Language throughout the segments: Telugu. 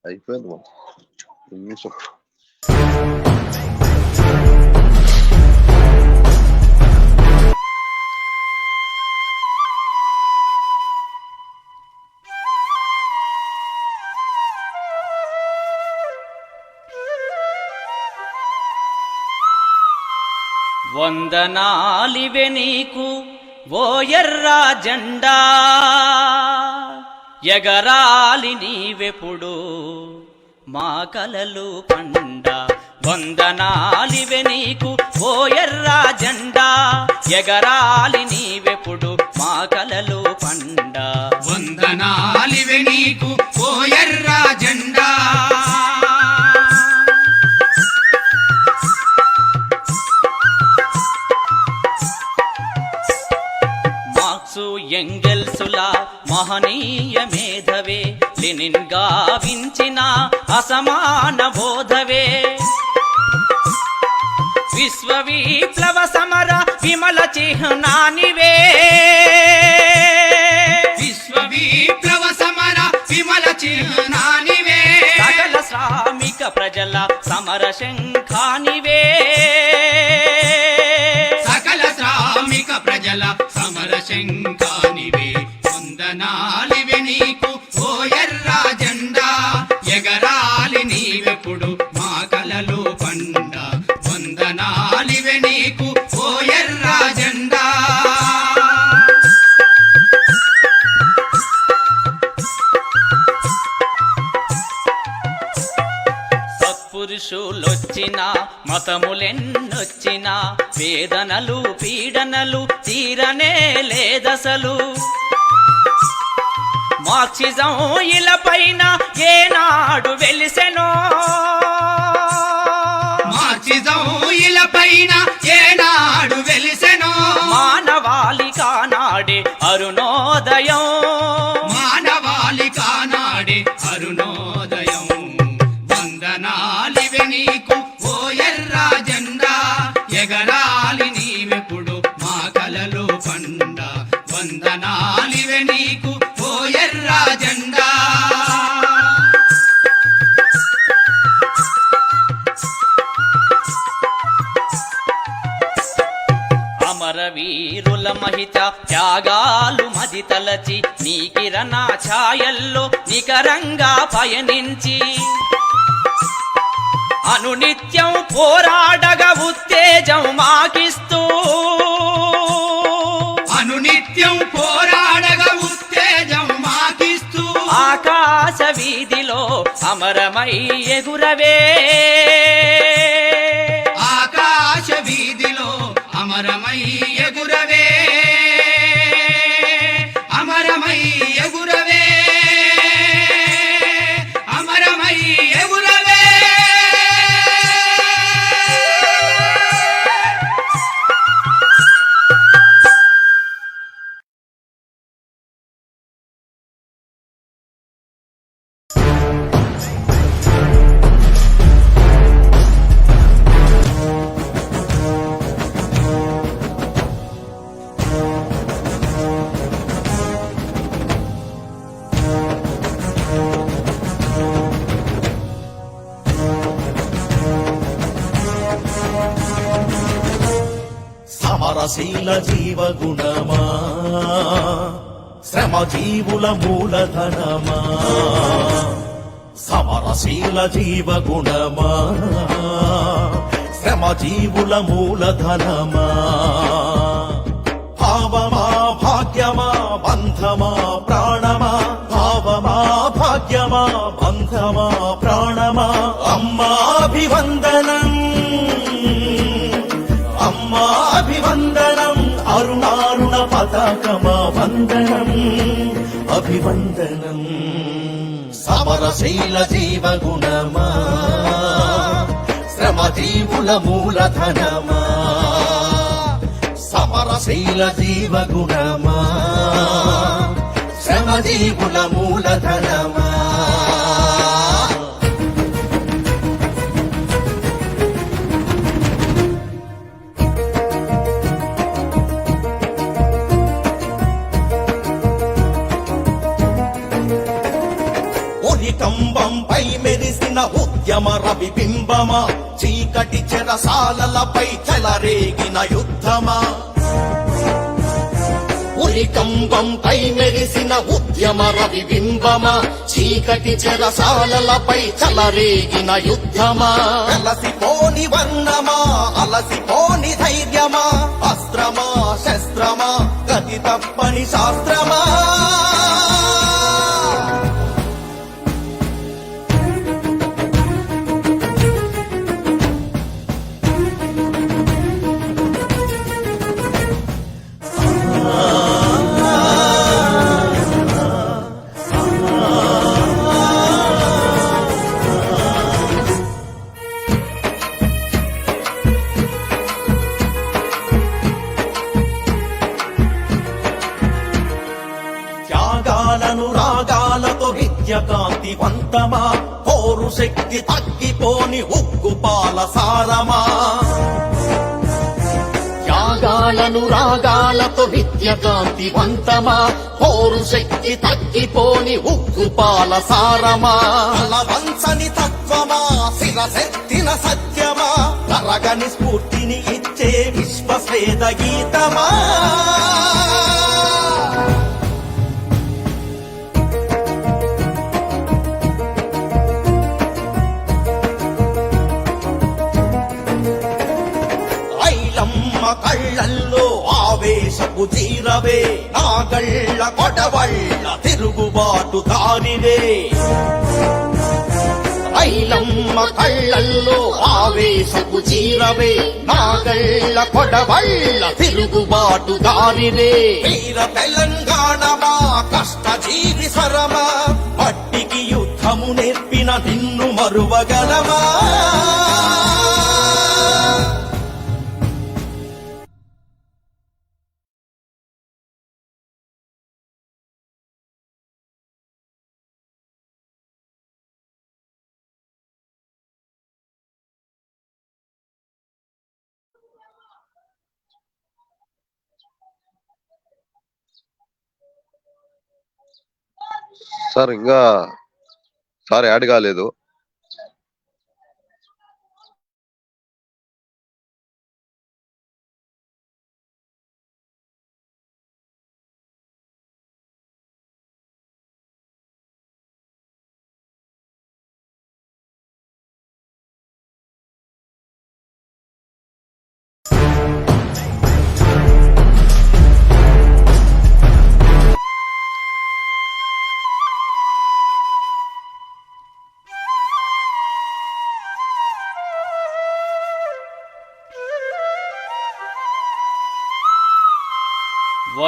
అయిపోయింది నిమిషం. వందనాలివే నీకు ఓ ఎర్రా జెండా, ఎగరాలి నీవెప్పుడు మా కలలు పండ. వందనాలివే నీకు ఓ ఎర్రా జెండా, ఎగరాలి నీవెప్పుడు మా కలలు పండ. వందనాలివే నీకు ఓ ఎర్రా జెండా, ఎంగెల్సులా మహనీయ మేధవే, లెనిన్ గావించిన అసమాన బోధవే. విశ్వ విప్లవ సమర విమల చిహ్నానివే, విశ్వ విప్లవ సమర విమల చిహ్నానివే. సకల శ్రామిక ప్రజల సమర శంఖానివే, సకల శ్రామిక ప్రజల సమర శంఖానివే. వందనాలివే నీకు ఓ ఎర్రా జెండా, ఎగరాలి నీవెప్పుడు మా కలలు పండ. వందనాలివే నీకు ఓ ఎర్రా జెండా. సత్పురుషులొచ్చిన మతములెన్నొచ్చిన, వేదనలు పీడనలు తీరనే లేదసలు. మార్క్సిజం ఇలపైన ఏనాడు వెలిసెనో, మార్క్సిజం ఇలపైన ఏనాడు వెలిసెనో. మానవాళి కానాడే అరుణోదయం, మానవాళి కానాడే అరుణోదయం. వందనాలివే నీకు ఓ ఎర్రా జెండా, ఎగరాలి నీవెప్పుడు మా కలలు పండ. వందనాలివే నీకు ఓ ఎర్రా జెండా. అమరవీరుల మహిత త్యాగాలు మది తలచి, నీ కిరణ ఛాయల్లో నికరంగా పయనించి, అనునిత్యం పోరాడగా ఉత్తేజం మాకిస్తూ, అనునిత్యం పోరాడగా ఉత్తేజం మాకిస్తూ. ఆకాశ వీధిలో అమరమై ఎగురవే, ఆకాశ వీధిలో అమరమై ఎగురవే, అమరమై ఎగురవే, అమరమై ఎగురవే. సమరశీల జీవగుణమా, శ్రమజీవుల మూలధనమా. సమరశీల జీవగుణమా, శ్రమజీవుల మూలధనమా. భావమా భాగ్యమా బంధమా ప్రాణమా, భావమా భాగ్యమా బంధమా ప్రాణమా. అమ్మాభివందనం, అమ్మాభివందనం. అరుణారుణ పతాకమా వందనం, అభివందనం. సమరశీల జీవగుణమా, శ్రమజీవుల మూలధనమా. సమరశీల జీవగుణమా, శ్రమజీవుల మూలధనమా. ఉరికంబంపై మెరిసిన ఉద్యమ రవిబింబమా చీకటి చెరసాలలపై చెలరేగిన యుద్ధమా ఉరికంబంపై మెరిసిన ఉద్యమ రవిబింబమా చీకటి చెరసాలలపై చెలరేగిన యుద్ధమా అలసిపోని వర్ణమా అలసిపోని ధైర్యమా అస్త్రమా శస్త్రమా గతి తప్పని శాస్త్రమా త్యాగాలను రాగాలతో విద్య కాంతివంతమా పోరు శక్తి తగ్గిపోని ఉగ్గుపాల సారమా త్యాగాలను రాగాలతో విద్య కాంతివంతమా పోరు శక్తి తగ్గిపోని ఉగ్గుపాల సారమా వంచని తత్వమా శిరశక్తిన సత్యమా తరగని స్ఫూర్తిని ఇచ్చే విశ్వస్వేద గీతమా కళ్ళల్లో ఆవేశపు తీరవే నాగళ్ళ కొడవళ్ళ తిరుగుబాటు దారివే ఐలమ్మ కళ్ళల్లో ఆవేశపు చీరవే నాగళ్ళ కొడవళ్ళ తిరుగుబాటు దారివే వీర తెలంగాణమా కష్టజీవి స్వరమా పట్టికి యుద్ధము నేర్పిన నిన్ను మరువగలమా సార్ ఇంకా సార్ యాడ్ కాలేదు.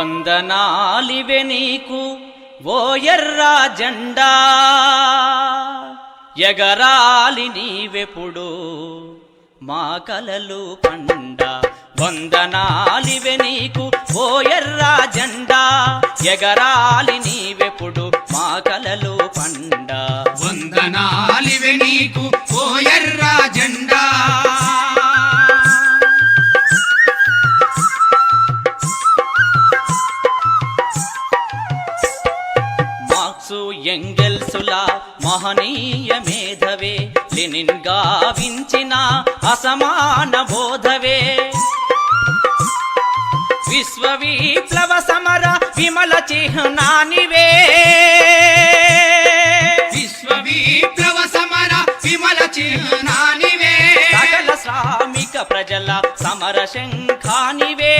వందనాలివే నీకు ఓ ఎర్రా జెండా, ఎగరాలి నీవెప్పుడు మా కలలు పండ. వందనాలివే నీకు ఓ ఎర్రా జెండా, ఎగరాలి నీవెప్పుడు మా కలలు పండ. వందనాలివే నీకు ఓ ఎర్రా జెండా, ఎంగెల్సులా మహనీయ మేధవే, లెనిన్ గావించిన అసమాన బోధవే. విశ్వ విప్లవ సమర విమల చిహ్నానివే, విశ్వ విప్లవ సమర విమల చిహ్నానివే. సకల శ్రామిక ప్రజల సమర శంఖానివే,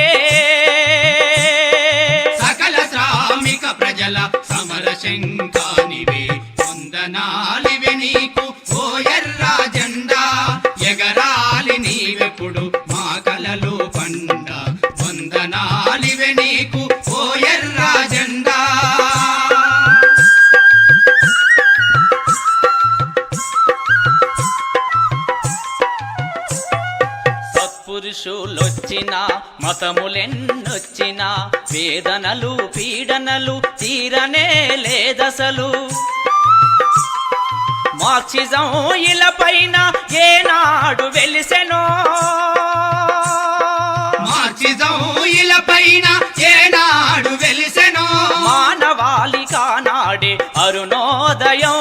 సకల శ్రామిక ప్రజల సమర శంఖానివే. వందనాలివే నీకు ఓ ఎర్రా జెండా, ఎగరాలి నీవెప్పుడు మా కలలు పండ. వందనాలివే నీకు ఓ ఎర్రా జెండా. సత్పురుషులొచ్చిన మతములెన్నొచ్చిన, వేదనలు పీడనలు తీరనే లేదసలు. మార్క్సిజం ఇలపైన ఏనాడు వెలిసెనో, మార్క్సిజం ఇలపైన ఏనాడు వెలిసెనో. మానవాళి కానాడే అరుణోదయం,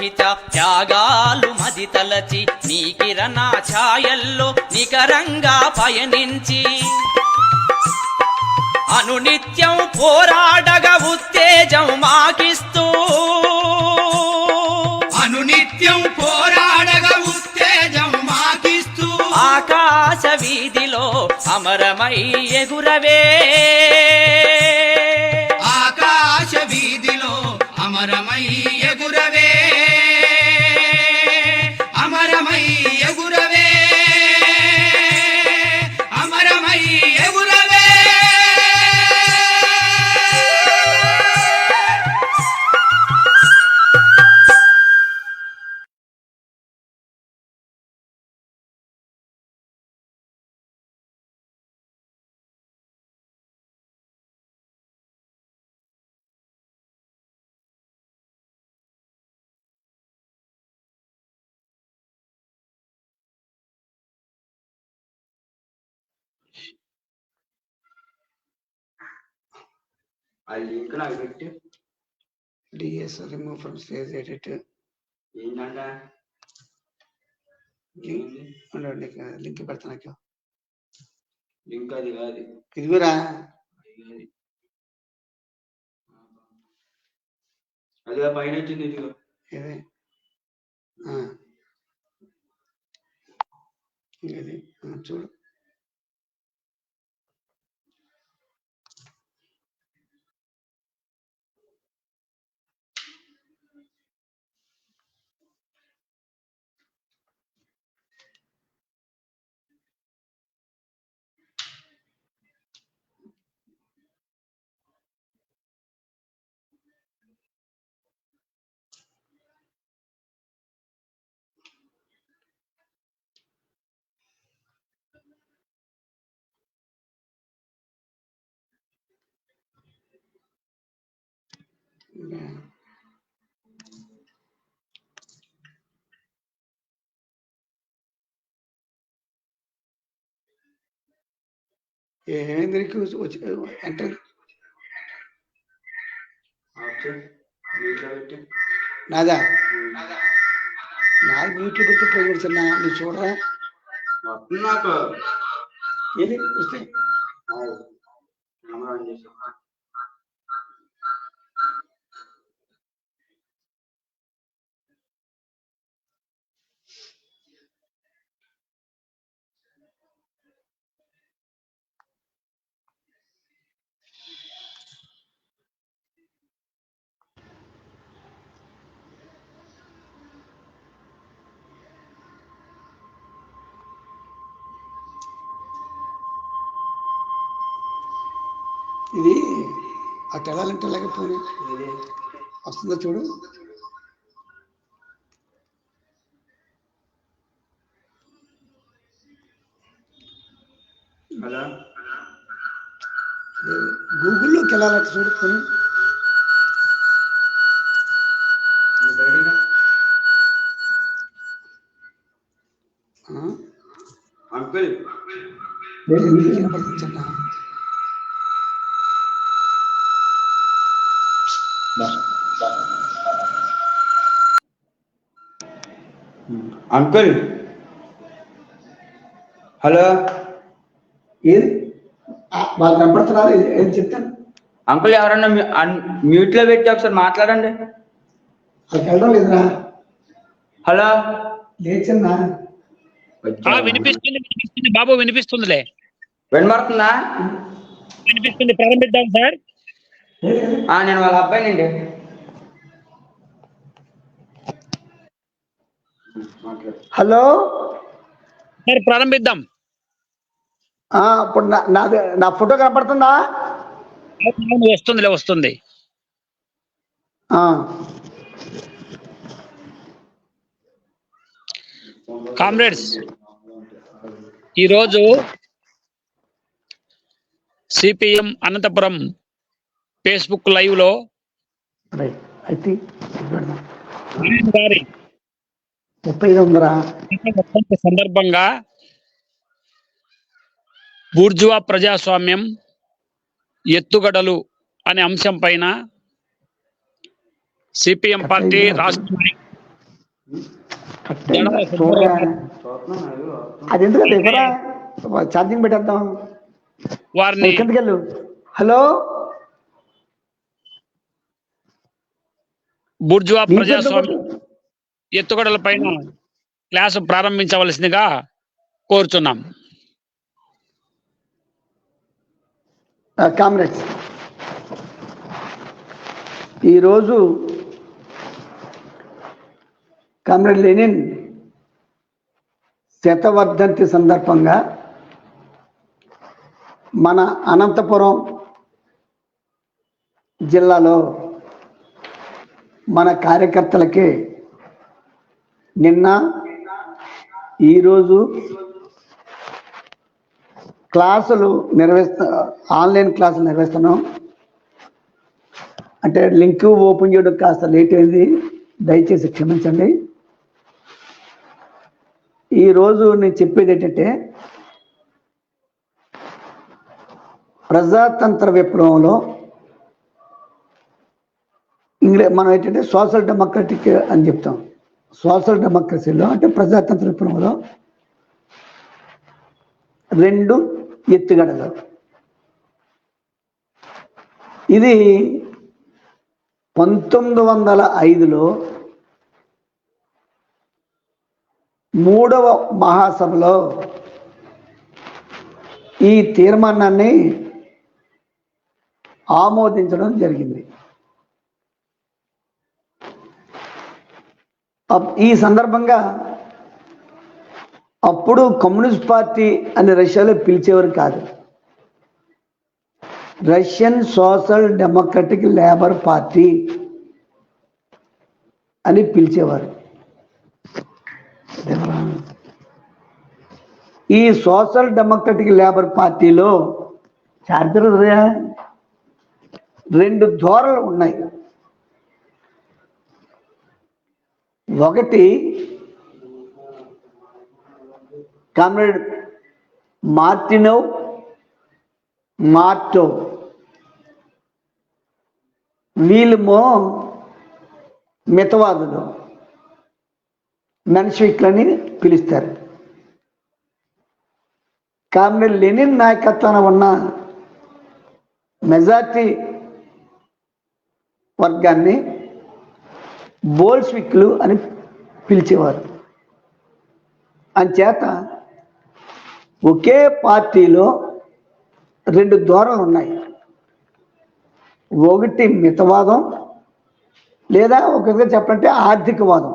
పిచ త్యాగాలు మది తలచి నీ కిరణ ఛాయల్లో నికరంగా పయనించి అనునిత్యం పోరాడగా ఉత్తేజం మాకిస్తూ అనునిత్యం పోరాడగా ఉత్తేజం మాకిస్తూ ఆకాశ వీధిలో అమరమై ఎగురవే ఆకాశ వీధిలో అమరమై ఎగురవే అమరమై ఎగురవే అమరమై ఎగురవే ఆ లింక్ నాకు పెట్టి డిఎస్ రిమూవ్ ఫ్రమ్ స్టేజ్ ఎడిట్ ఏంటంట లింక్ పెడతాను లింక్ అది కాదు ఇదిగురా అది పైన వచ్చింది ఇదిగో ఇదే ఇది చూడు ఏమైంది వచ్చి ఎంటర్ మీట్లో పెట్టి నాదా నాది మ్యూట్లో పెడితే పోయి చిన్న నువ్వు చూడరా మొత్తం నాకు ఏది వస్తే కెమెరా ఆన్ చేసి ఇది అటు వెళ్ళాలంటే అలాగే పోనీ వస్తుందో చూడు హలో గూగుల్లోకి వెళ్ళాలంటే చూడు పోనీ అంకుల్ వినపడుతుందన్నా అంకుల్ హలో ఏది వాళ్ళు కనపడుతున్నారు ఏం చెప్తాను అంకుల్ ఎవరన్నా మ్యూట్ లో పెట్టి ఒకసారి మాట్లాడండి వాళ్ళకి వెళ్ళడం లేదురా హలో లేచన్నా వినిపిస్తుంది బాబు వినిపిస్తుందిలే వినబడుతుందా వినిపిస్తుంది ప్రారంభిద్దాం సార్ నేను వాళ్ళ అబ్బాయినండి హలో సార్ ప్రారంభిద్దాం ఇప్పుడు నా ఫోటో కనపడుతుందా వస్తుందిలే వస్తుంది కామ్రేడ్స్ ఈరోజు సిపిఎం అనంతపురం ఫేస్బుక్ లైవ్ లో గారి 35 సందర్భంగా బూర్జువా ప్రజాస్వామ్యం ఎత్తుగడలు అనే అంశం పైన సిపిఎం పార్టీ రాష్ట్ర కట్ అయిందా? చూడరా అది ఎందుకు దగ్గర ఛార్జింగ్ పెట్టేద్దాం. వారిని కిందకి వెళ్ళు. హలో, బూర్జువా నీ పేరు ప్రజాస్వామ్యం ఎత్తుగడల పైన క్లాసు ప్రారంభించవలసిందిగా కోరుచున్నాం. కామ్రేడ్స్, ఈరోజు కామ్రేడ్ లెనిన్ శతవర్ధంతి సందర్భంగా మన అనంతపురం జిల్లాలో మన కార్యకర్తలకి నిన్న ఈరోజు క్లాసులు ఆన్లైన్ క్లాసులు నిర్వహిస్తున్నాం. అంటే లింక్ ఓపెన్ చేయడం కాస్త లేట్ అయింది, దయచేసి క్షమించండి. ఈరోజు నేను చెప్పేది ఏంటంటే, ప్రజాతంత్ర విప్లవంలో మనం ఏంటంటే సోషల్ డెమోక్రటిక్ అని చెప్తాం. సోషల్ డెమోక్రసీలో అంటే ప్రజాతంత్ర విప్లవంలో 2 ఎత్తుగడలు. ఇది 1905లో 3వ మహాసభలో ఈ తీర్మానాన్ని ఆమోదించడం జరిగింది. ఈ సందర్భంగా అప్పుడు కమ్యూనిస్ట్ పార్టీ అని రష్యాలో పిలిచేవారు కాదు, Russian social democratic labour party అని పిలిచేవారు. ఈ సోషల్ డెమోక్రటిక్ లేబర్ పార్టీలో చార్జర్ 2 ధోరణులు ఉన్నాయి. ఒకటి కామ్రేడ్ మార్టో, వీళ్ళేమో మితవాదులు, మెన్షివిక్లని పిలుస్తారు. కామ్రేడ్ లెనిన్ నాయకత్వాన ఉన్న మెజార్టీ వర్గాన్ని బోల్షివిక్లు అని పిలిచేవారు. అంచేత ఒకే పార్టీలో 2 ధోరణులు ఉన్నాయి. ఒకటి మితవాదం, లేదా ఒక విధంగా చెప్పాలంటే ఆర్థికవాదం.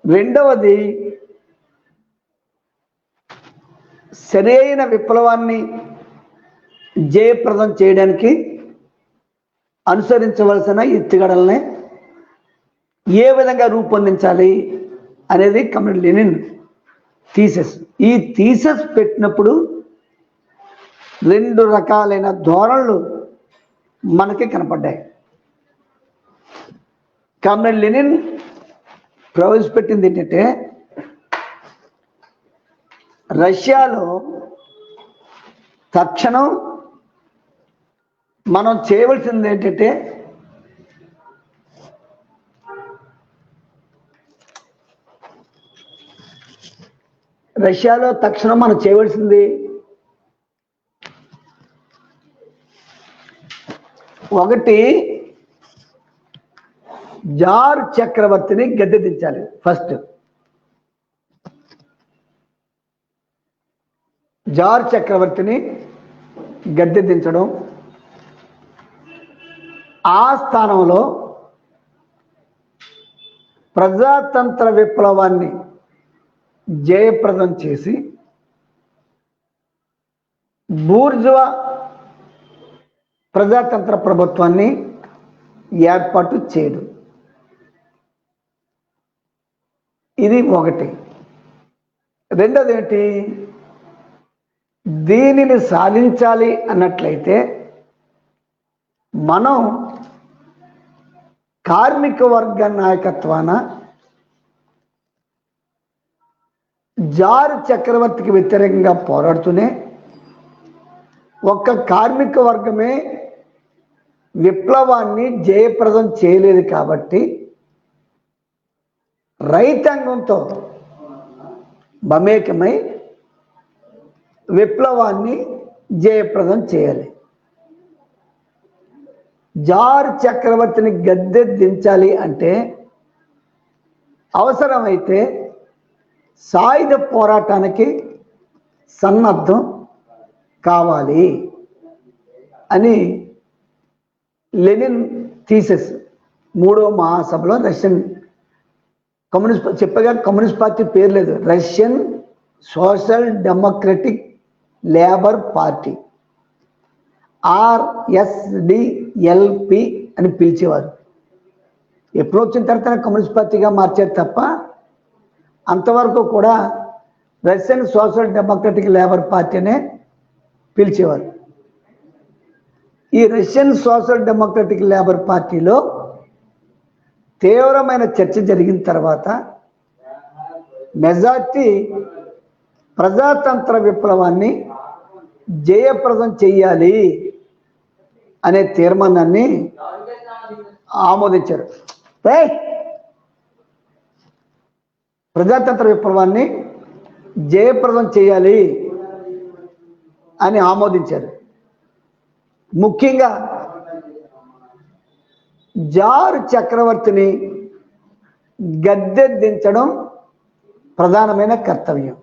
రెండవది సరైన విప్లవాన్ని జయప్రదం చేయడానికి అనుసరించవలసిన ఎత్తుగడల్ని ఏ విధంగా రూపొందించాలి అనేది కామ్రేడ్ లెనిన్ థీసిస్. ఈ థీసిస్ పెట్టినప్పుడు 2 రకాలైన ధోరణులు మనకి కనపడ్డాయి. కామ్రేడ్ లెనిన్ ప్రవేశపెట్టింది ఏంటంటే, రష్యాలో తక్షణం మనం చేయవలసింది ఏంటంటే, రష్యాలో తక్షణం మనం చేయవలసింది ఒకటి, జార్ చక్రవర్తిని గద్దె దించాలి. ఫస్ట్ జార్ చక్రవర్తిని గద్దె దించడం, ఆ స్థానంలో ప్రజాతంత్ర విప్లవాన్ని జయప్రదం చేసి బూర్జువా ప్రజాతంత్ర ప్రభుత్వాన్ని ఏర్పాటు చేయడం. ఇది ఒకటి. రెండోది ఏంటి, దీనిని సాధించాలి అన్నట్లయితే మనం కార్మిక వర్గ నాయకత్వాన జార్ చక్రవర్తికి వ్యతిరేకంగా పోరాడుతూనే ఒక్క కార్మిక వర్గమే విప్లవాన్ని జయప్రదం చేయలేదు కాబట్టి రైతాంగంతో మమేకమై విప్లవాన్ని జయప్రదం చేయాలి. జార్ చక్రవర్తిని గద్దె దించాలి అంటే అవసరమైతే సాయుధ పోరాటానికి సన్నద్ధం కావాలి అని లెనిన్ థీసిస్ 3వ మహాసభలో రష్యన్ కమ్యూనిస్ట్ చెప్పగా కమ్యూనిస్ట్ పార్టీ పేరు లేదు, Russian social democratic labour party RSDLP అని పిలిచేవారు. ఎప్పుడు వచ్చిన తర్వాత కమ్యూనిస్ట్ పార్టీగా మార్చారు తప్ప అంతవరకు కూడా Russian social democratic labour party అనే పిలిచేవారు. ఈ రష్యన్ సోషల్ డెమోక్రటిక్ లేబర్ పార్టీలో తీవ్రమైన చర్చ జరిగిన తర్వాత మెజార్టీ ప్రజాతంత్ర విప్లవాన్ని జయప్రదం చెయ్యాలి అనే తీర్మానాన్ని ఆమోదించారు. ప్రజాతంత్ర విప్లవాన్ని జయప్రదం చేయాలి అని ఆమోదించారు. ముఖ్యంగా జార్ చక్రవర్తిని గద్దె దించడం ప్రధానమైన కర్తవ్యం.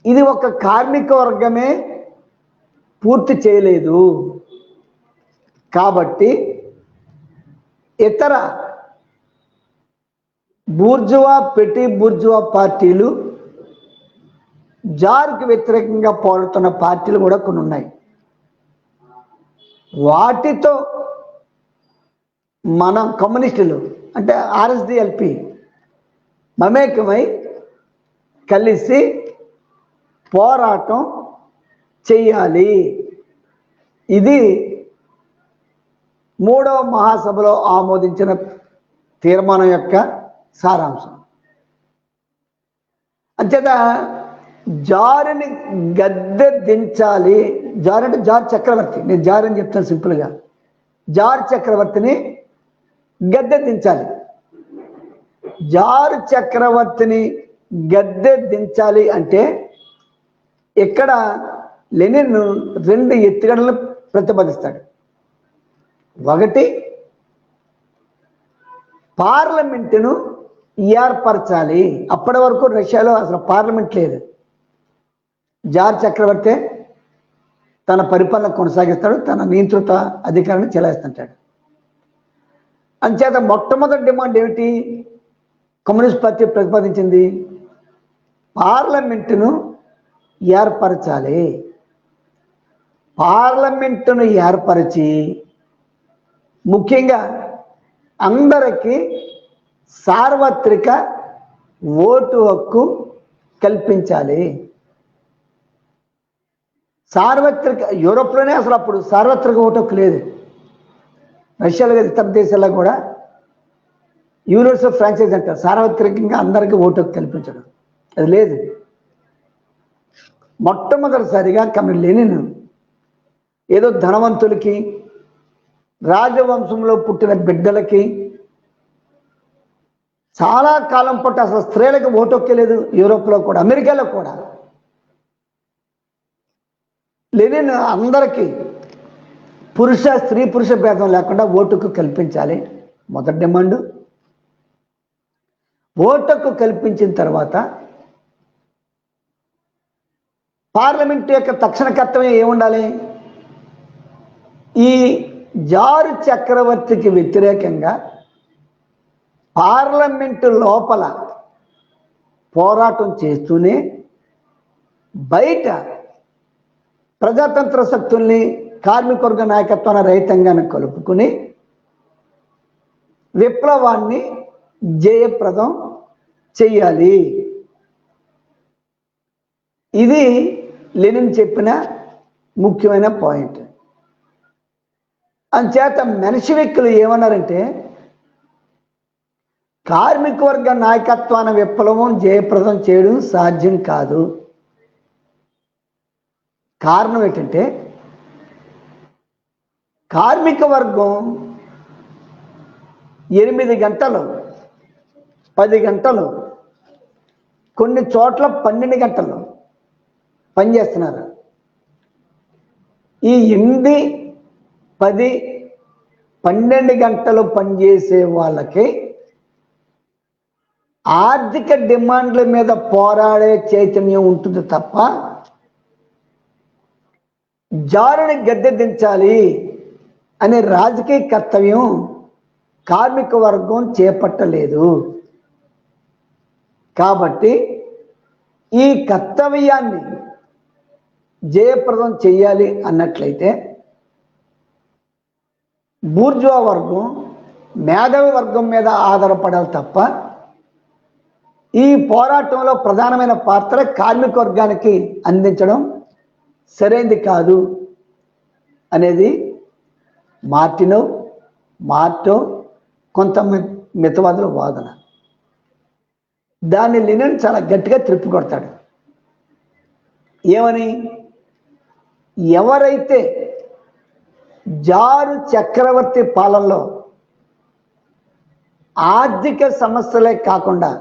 ఇది ఒక కార్మిక వర్గమే పూర్తి చేయలేదు కాబట్టి ఇతర బూర్జువా పెట్టి బూర్జువా పార్టీలు జార్కి వ్యతిరేకంగా పోరాడుతున్న పార్టీలు కూడా కొన్ని ఉన్నాయి. వాటితో మనం కమ్యూనిస్టులు అంటే RSDLP మమేకమై కలిసి పోరాటం చెయ్యాలి. ఇది 3వ మహాసభలో ఆమోదించిన తీర్మానం యొక్క సారాంశం. అంచేత జారుని గద్దె దించాలి. జార్ అంటే జార్ చక్రవర్తి, నేను జార్ అని చెప్తాను సింపుల్గా. జార్ చక్రవర్తిని గద్దె దించాలి. జార్ చక్రవర్తిని గద్దె దించాలి అంటే ఇక్కడ లెనిన్ 2 ఎత్తుగడలను ప్రతిపాదిస్తాడు. ఒకటి, పార్లమెంటును ఏర్పరచాలి. అప్పటి వరకు రష్యాలో అసలు పార్లమెంట్ లేదు. జార్ చక్రవర్తి తన పరిపాలన కొనసాగిస్తాడు, తన నియంత్రిత అధికారాన్ని చెలాయిస్తుంటాడు. అంచేత మొట్టమొదటి డిమాండ్ ఏమిటి కమ్యూనిస్ట్ పార్టీ ప్రతిపాదించింది? పార్లమెంటును ఏర్పరచాలి. పార్లమెంటును ఏర్పరిచి ముఖ్యంగా అందరికీ సార్వత్రిక ఓటు హక్కు కల్పించాలి. సార్వత్రిక యూరోప్లోనే అసలు అప్పుడు సార్వత్రిక ఓటు హక్కు లేదు. రష్యాలో ఇతర దేశాల్లో కూడా యూనివర్సల్ ఫ్రాంచైజ్ అంటారు, సార్వత్రికంగా అందరికీ ఓటు హక్కు కల్పించడం, అది లేదు. మొట్టమొదటిసారిగా లెనిన్ ఏదో ధనవంతులకి రాజవంశంలో పుట్టిన బిడ్డలకి చాలా కాలం పాటు అసలు స్త్రీలకు ఓటు హక్కు లేదు. యూరోప్లో కూడా అమెరికాలో కూడా లెనిన్ అందరికీ స్త్రీ పురుష భేదం లేకుండా ఓటుకు కల్పించాలి మొదటి డిమాండ్. ఓటుకు కల్పించిన తర్వాత పార్లమెంట్ యొక్క తక్షణ కర్తవ్యం ఏముండాలి? ఈ జారు చక్రవర్తికి వ్యతిరేకంగా పార్లమెంటు లోపల పోరాటం చేస్తూనే బయట ప్రజాతంత్ర శక్తుల్ని కార్మికవర్గ నాయకత్వాన్ని రైతాంగాన్ని కలుపుకుని విప్లవాన్ని జయప్రదం చెయ్యాలి. ఇది లెనిన్ చెప్పిన ముఖ్యమైన పాయింట్. అంచేత మెన్షవిక్కులు ఏమన్నారంటే కార్మిక వర్గ నాయకత్వాన్ని విప్లవం జయప్రదం చేయడం సాధ్యం కాదు. కారణం ఏంటంటే కార్మిక వర్గం 8 గంటలు 10 గంటలు, కొన్ని చోట్ల 12 గంటలు పనిచేస్తున్నారు. ఈ 8, 10, 12 గంటలు పనిచేసే వాళ్ళకి ఆర్థిక డిమాండ్ల మీద పోరాడే చైతన్యం ఉంటుంది తప్ప జారుని గద్దె దించాలి అనే రాజకీయ కర్తవ్యం కార్మిక వర్గం చేపట్టలేదు. కాబట్టి ఈ కర్తవ్యాన్ని జయప్రదం చేయాలి అన్నట్లయితే బూర్జువా వర్గం, మేధావి వర్గం మీద ఆధారపడాలి తప్ప ఈ పోరాటంలో ప్రధానమైన పాత్ర కార్మిక వర్గానికి అందించడం సరైనది కాదు అనేది మార్టో కొంత మితవాదుల వాదన. దాన్ని లెనిన్ చాలా గట్టిగా త్రిప్పి కొడతాడు. ఏమని? ఎవరైతే జారు చక్రవర్తి పాలనలో ఆర్థిక సమస్యలే కాకుండా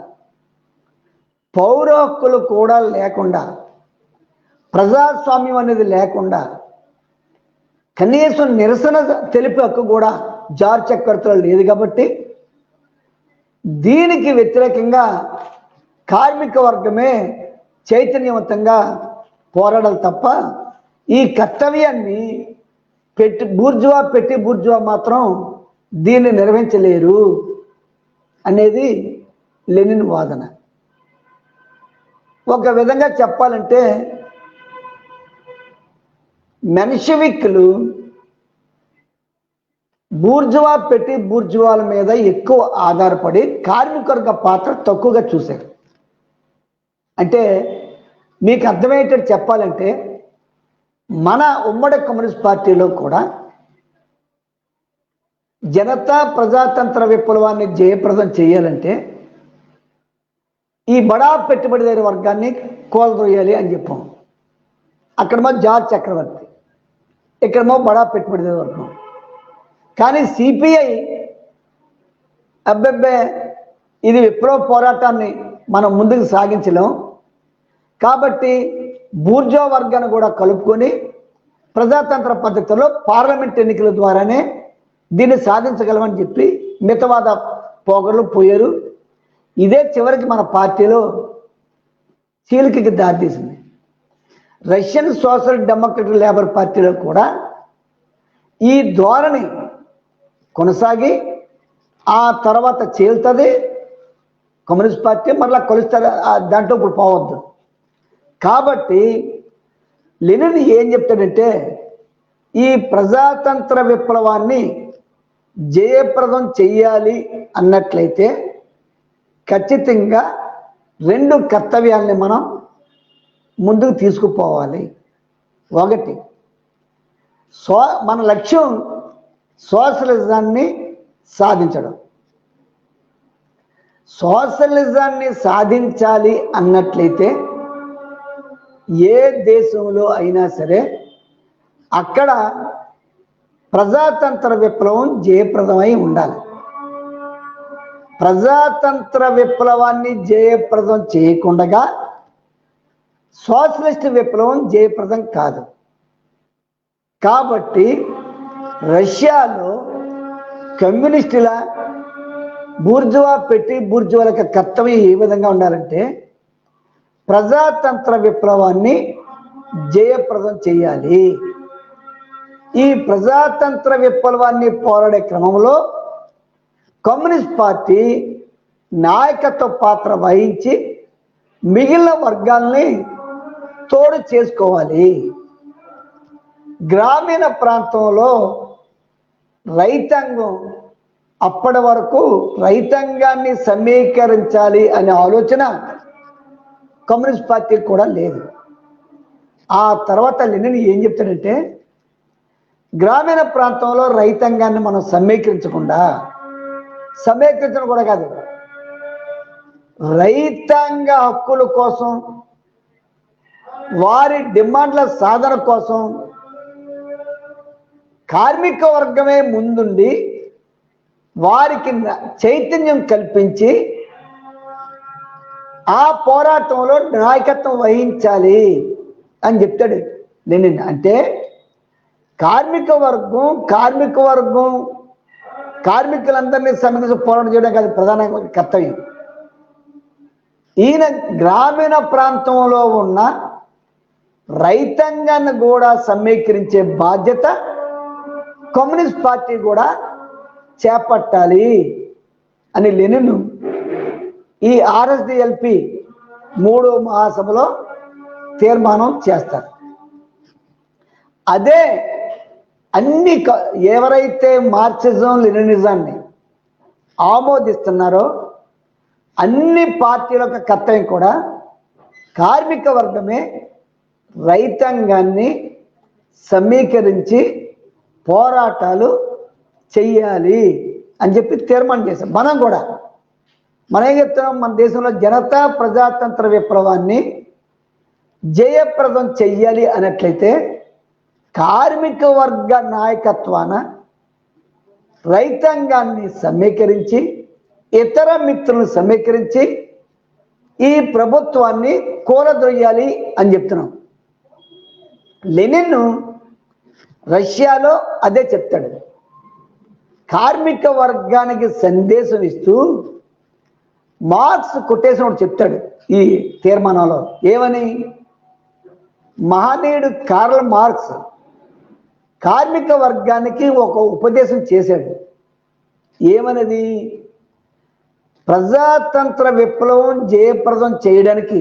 పౌర హక్కులు కూడా లేకుండా, ప్రజాస్వామ్యం అనేది లేకుండా, కనీసం నిరసన తెలిపే హక్కు కూడా జారు చక్రవర్తిలో లేదు. కాబట్టి దీనికి వ్యతిరేకంగా కార్మిక వర్గమే చైతన్యవంతంగా పోరాడాలి తప్ప ఈ కర్తవ్యాన్ని బూర్జువా మాత్రం దీన్ని నిర్వహించలేరు అనేది లెనిన్ వాదన. ఒక విధంగా చెప్పాలంటే మెన్షవిక్లు బూర్జువాల మీద ఎక్కువ ఆధారపడి కార్మిక వర్గ పాత్ర తక్కువగా చూశారు. అంటే మీకు అర్థమయ్యేటట్టు చెప్పాలంటే మన ఉమ్మడి కమ్యూనిస్ట్ పార్టీలో కూడా జనతా ప్రజాతంత్ర విప్లవాన్ని జయప్రదం చేయాలంటే ఈ బడా పెట్టుబడిదారు వర్గాన్ని కోల్దోయాలి అని చెప్పాం. అక్కడేమో జార్జ్ చక్రవర్తి, ఇక్కడేమో బడా పెట్టుబడిదారు వర్గం. కానీ సిపిఐ అబ్బెబ్బే ఇది విప్లవ పోరాటాన్ని మనం ముందుకు సాగించలేం, కాబట్టి బూర్జువా వర్గాన్ని కూడా కలుపుకొని ప్రజాతంత్ర పద్ధతిలో పార్లమెంట్ ఎన్నికల ద్వారానే దీన్ని సాధించగలమని చెప్పి మితవాద పోగళ్ళు పోయారు. ఇదే చివరికి మన పార్టీలో చీలికకి దారితీసింది. రష్యన్ సోషల్ డెమోక్రటిక్ లేబర్ పార్టీలో కూడా ఈ ధోరణి కొనసాగి ఆ తర్వాత చీలుతుంది కమ్యూనిస్ట్ పార్టీ, మరలా కలుస్తారు, దాంట్లో ఇప్పుడు పోవద్దు. కాబట్టి లెనిన్ ఏం చెప్తాడంటే ఈ ప్రజాతంత్ర విప్లవాన్ని జయప్రదం చెయ్యాలి అన్నట్లయితే ఖచ్చితంగా 2 కర్తవ్యాల్ని మనం ముందుకు తీసుకుపోవాలి. ఒకటి, మన లక్ష్యం సోషలిజాన్ని సాధించడం. సోషలిజాన్ని సాధించాలి అన్నట్లయితే ఏ దేశంలో అయినా సరే అక్కడ ప్రజాతంత్ర విప్లవం జయప్రదమై ఉండాలి. ప్రజాతంత్ర విప్లవాన్ని జయప్రదం చేయకుండా సోషలిస్ట్ విప్లవం జయప్రదం కాదు. కాబట్టి రష్యాలో కమ్యూనిస్టుల బూర్జువాల కర్తవ్యం ఏ విధంగా ఉండాలంటే ప్రజాతంత్ర విప్లవాన్ని జయప్రదం చేయాలి. ఈ ప్రజాతంత్ర విప్లవాన్ని పోరాడే క్రమంలో కమ్యూనిస్ట్ పార్టీ నాయకత్వ పాత్ర వహించి మిగిలిన వర్గాల్ని తోడు చేసుకోవాలి. గ్రామీణ ప్రాంతంలో రైతాంగం అప్పటి వరకు రైతాంగాన్ని సమీకరించాలి అనే ఆలోచన కమ్యూనిస్ట్ పార్టీకి కూడా లేదు. ఆ తర్వాత లెనిన్ ఏం చెప్తాడంటే గ్రామీణ ప్రాంతంలో రైతాంగాన్ని మనం సమీకరించడం కూడా కాదు, రైతాంగ హక్కుల కోసం, వారి డిమాండ్ల సాధన కోసం కార్మిక వర్గమే ముందుండి వారికి చైతన్యం కల్పించి ఆ పోరాటంలో నాయకత్వం వహించాలి అని చెప్తాడు లెనిన్. అంటే కార్మికులందరినీ సమీకరించి పోరాటం చేయడం కాదు ప్రధాన కర్తవ్యం. ఈయన గ్రామీణ ప్రాంతంలో ఉన్న రైతాంగాన్ని కూడా సమీకరించే బాధ్యత కమ్యూనిస్ట్ పార్టీ కూడా చేపట్టాలి అని లెనిన్ ఈ RSDLP 3వ మహాసభలో తీర్మానం చేస్తారు. అదే ఎవరైతే మార్క్సిజం లెనినిజాన్ని ఆమోదిస్తున్నారో అన్ని పార్టీల యొక్క కర్తవ్యం కూడా కార్మిక వర్గమే రైతాంగాన్ని సమీకరించి పోరాటాలు చెయ్యాలి అని చెప్పి తీర్మానం చేశాం. మనం ఏం చెప్తున్నాం, మన దేశంలో జనతా ప్రజాతంత్ర విప్లవాన్ని జయప్రదం చెయ్యాలి అన్నట్లయితే కార్మిక వర్గ నాయకత్వాన రైతాంగాన్ని సమీకరించి ఇతర మిత్రులను సమీకరించి ఈ ప్రభుత్వాన్ని కూలద్రొయ్యాలి అని చెప్తున్నాం. లెనిన్ రష్యాలో అదే చెప్తాడు. కార్మిక వర్గానికి సందేశం ఇస్తూ మార్క్స్ కొటేషన్ చెప్తాడు ఈ తీర్మానంలో. ఏమని? మహనీయుడు కార్ల్ మార్క్స్ కార్మిక వర్గానికి ఒక ఉపదేశం చేశాడు. ఏమన్నది? ప్రజాతంత్ర విప్లవం జయప్రదం చేయడానికి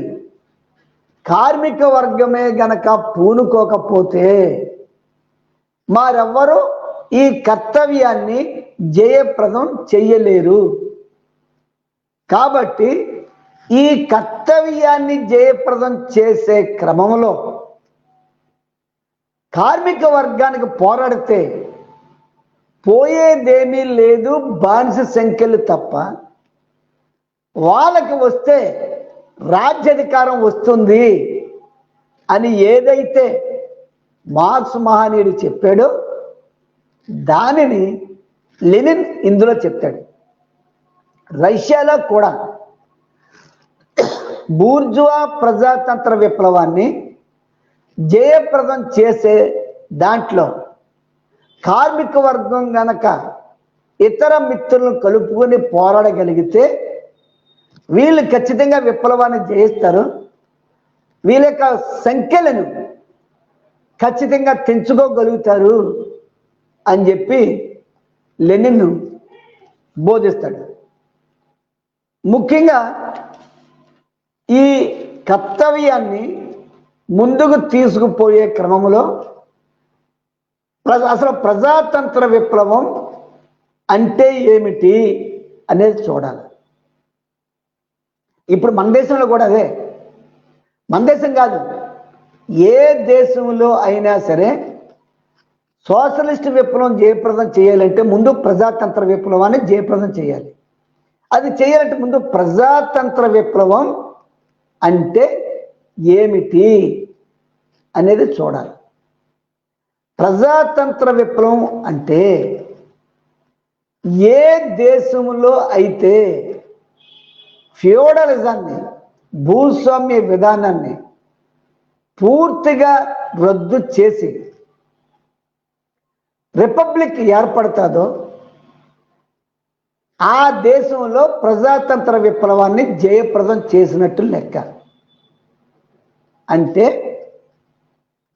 కార్మిక వర్గమే గనక పూనుకోకపోతే మరెవ్వరూ ఈ కర్తవ్యాన్ని జయప్రదం చెయ్యలేరు. కాబట్టి ఈ కర్తవ్యాన్ని జయప్రదం చేసే క్రమంలో కార్మిక వర్గానికి పోరాడితే పోయేదేమీ లేదు, బానిస సంఖ్యలు తప్ప. వాళ్ళకి వస్తే రాజ్యాధికారం వస్తుంది అని ఏదైతే మార్క్స్ మహనీయుడు చెప్పాడో దానిని లెనిన్ ఇందులో చెప్తాడు. రష్యాలో కూడా బూర్జువా ప్రజాతంత్ర విప్లవాన్ని జయప్రదం చేసే దాంట్లో కార్మిక వర్గం గనక ఇతర మిత్రులను కలుపుకొని పోరాడగలిగితే వీళ్ళు ఖచ్చితంగా విప్లవాన్ని జయిస్తారు, వీళ్ళ యొక్క సంఖ్యలను ఖచ్చితంగా తెంచుకోగలుగుతారు అని చెప్పి లెనిన్ బోధిస్తాడు. ముఖ్యంగా ఈ కర్తవ్యాన్ని ముందుకు తీసుకుపోయే క్రమంలో అసలు ప్రజాతంత్ర విప్లవం అంటే ఏమిటి అనేది చూడాలి. ఇప్పుడు మన దేశంలో కూడా అదే, మన దేశం కాదు ఏ దేశంలో అయినా సరే సోషలిస్ట్ విప్లవం జయప్రదం చేయాలంటే ముందు ప్రజాతంత్ర విప్లవాన్ని జయప్రదం చేయాలి. అది చేయాలంటే ముందు ప్రజాతంత్ర విప్లవం అంటే ఏమిటి అనేది చూడాలి. ప్రజాతంత్ర విప్లవం అంటే ఏ దేశంలో అయితే ఫ్యూడలిజాన్ని, భూస్వామ్య విధానాన్ని పూర్తిగా రద్దు చేసి రిపబ్లిక్ ఏర్పడతాదో ఆ దేశంలో ప్రజాతంత్ర విప్లవాన్ని జయప్రదం చేసినట్టు లెక్క. అంటే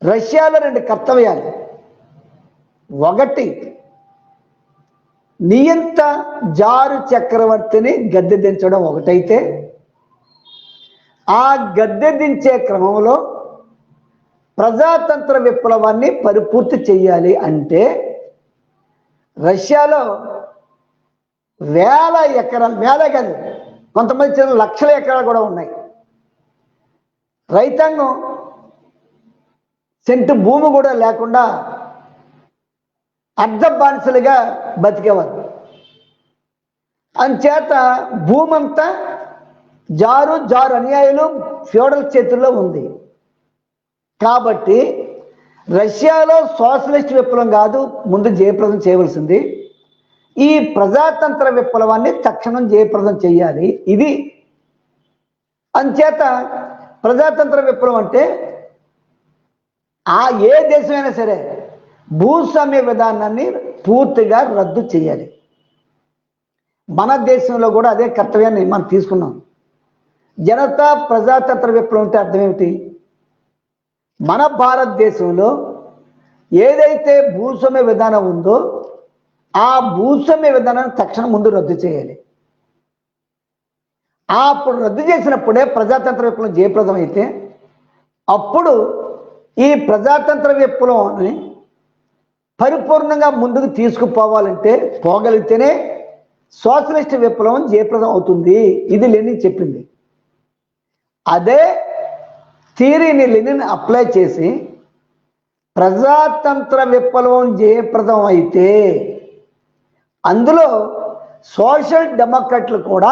రష్యాలో 2 కర్తవ్యాలు. ఒకటి, నియంత జారు చక్రవర్తిని గద్దె దించడం ఒకటైతే, ఆ గద్దె దించే క్రమంలో ప్రజాతంత్ర విప్లవాన్ని పరిపూర్తి చెయ్యాలి. అంటే రష్యాలో వేల ఎకరాలు, వేల కాదు కొంతమంది చిన్న లక్షల ఎకరాలు కూడా ఉన్నాయి. రైతాంగం సెంటు భూమి కూడా లేకుండా అర్ధ బానిసలుగా బతికేవారు. అంచేత భూమి అంతా జారు అన్యాయులు ఫ్యూడల్ చేతుల్లో ఉంది. కాబట్టి రష్యాలో సోషలిస్ట్ విప్లవం కాదు ముందు జయప్రదం చేయవలసింది, ఈ ప్రజాతంత్ర విప్లవాన్ని తక్షణం జయప్రదం చేయాలి. ఇది అంచేత ప్రజాతంత్ర విప్లవం అంటే ఏ దేశమైనా సరే భూస్వామ్య విధానాన్ని పూర్తిగా రద్దు చేయాలి. మన దేశంలో కూడా అదే కర్తవ్యాన్ని మనం తీసుకున్నాం. జనతా ప్రజాతంత్ర విప్లవం అంటే అర్థం ఏమిటి? మన భారతదేశంలో ఏదైతే భూస్వామ్య విధానం ఉందో ఆ భూస్వామ్య విధానాన్ని తక్షణం ముందు రద్దు చేయాలి. అప్పుడు రద్దు చేసినప్పుడే ప్రజాతంత్ర విప్లవం జయప్రదం అయితే అప్పుడు ఈ ప్రజాతంత్ర విప్లవాన్ని పరిపూర్ణంగా ముందుకు తీసుకుపోవాలంటే పోగలిగితేనే సోషలిస్ట్ విప్లవం జయప్రదం అవుతుంది. ఇది లెనిన్ చెప్పింది. అదే థియరీని లెనిన్ అప్లై చేసి ప్రజాతంత్ర విప్లవం జయప్రదం అయితే అందులో సోషల్ డెమోక్రాట్లు కూడా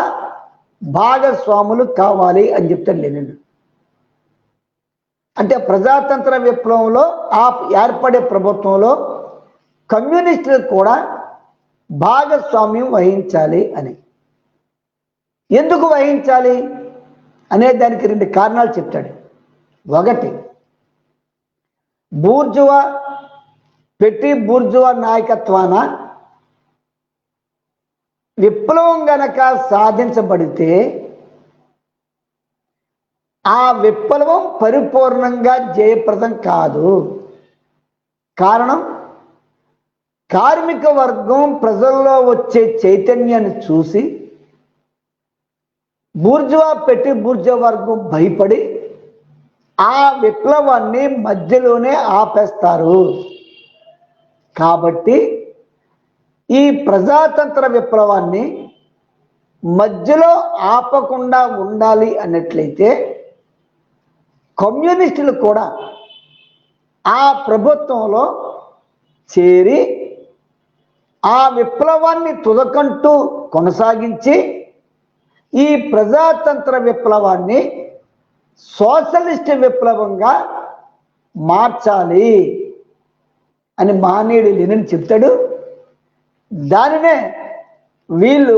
భాగస్వాములు కావాలి అని చెప్తాడు లెనిన్. అంటే ప్రజాతంత్ర విప్లవంలో ఏర్పడే ప్రభుత్వంలో కమ్యూనిస్టులు కూడా భాగస్వామ్యం వహించాలి అని. ఎందుకు వహించాలి అనే దానికి 2 కారణాలు చెప్తాడు. ఒకటి, బూర్జువా పెట్టి బూర్జువా నాయకత్వాన విప్లవం గనక సాధించబడితే ఆ విప్లవం పరిపూర్ణంగా జయప్రదం కాదు. కారణం, కార్మిక వర్గం ప్రజల్లో వచ్చే చైతన్యాన్ని చూసి బూర్జువా పెట్టి బూర్జువా వర్గం భయపడి ఆ విప్లవాన్ని మధ్యలోనే ఆపేస్తారు. కాబట్టి ఈ ప్రజాతంత్ర విప్లవాన్ని మధ్యలో ఆపకుండా ఉండాలి అన్నట్లయితే కమ్యూనిస్టులు కూడా ఆ ప్రభుత్వంలో చేరి ఆ విప్లవాన్ని తుదకంటూ కొనసాగించి ఈ ప్రజాతంత్ర విప్లవాన్ని సోషలిస్ట్ విప్లవంగా మార్చాలి అని మహనీయుడు లెనిన్ చెప్తాడు. దానినే వీళ్ళు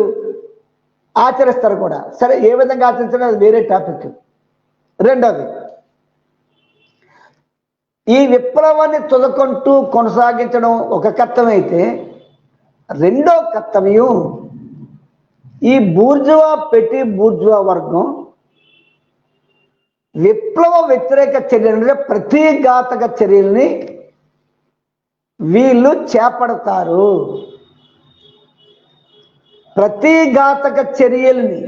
ఆచరిస్తారు కూడా. సరే, ఏ విధంగా ఆచరించాలో అది వేరే టాపిక్. రెండోది, ఈ విప్లవాన్ని తుదకంటూ కొనసాగించడం ఒక కర్తవ్యం అయితే రెండో కర్తవ్యం ఈ బూర్జువా పెట్టి బూర్జువా వర్గం విప్లవ వ్యతిరేక చర్యలు, ప్రతిఘాతక చర్యల్ని వీళ్ళు చేపడతారు. ప్రతిఘాతక చర్యల్ని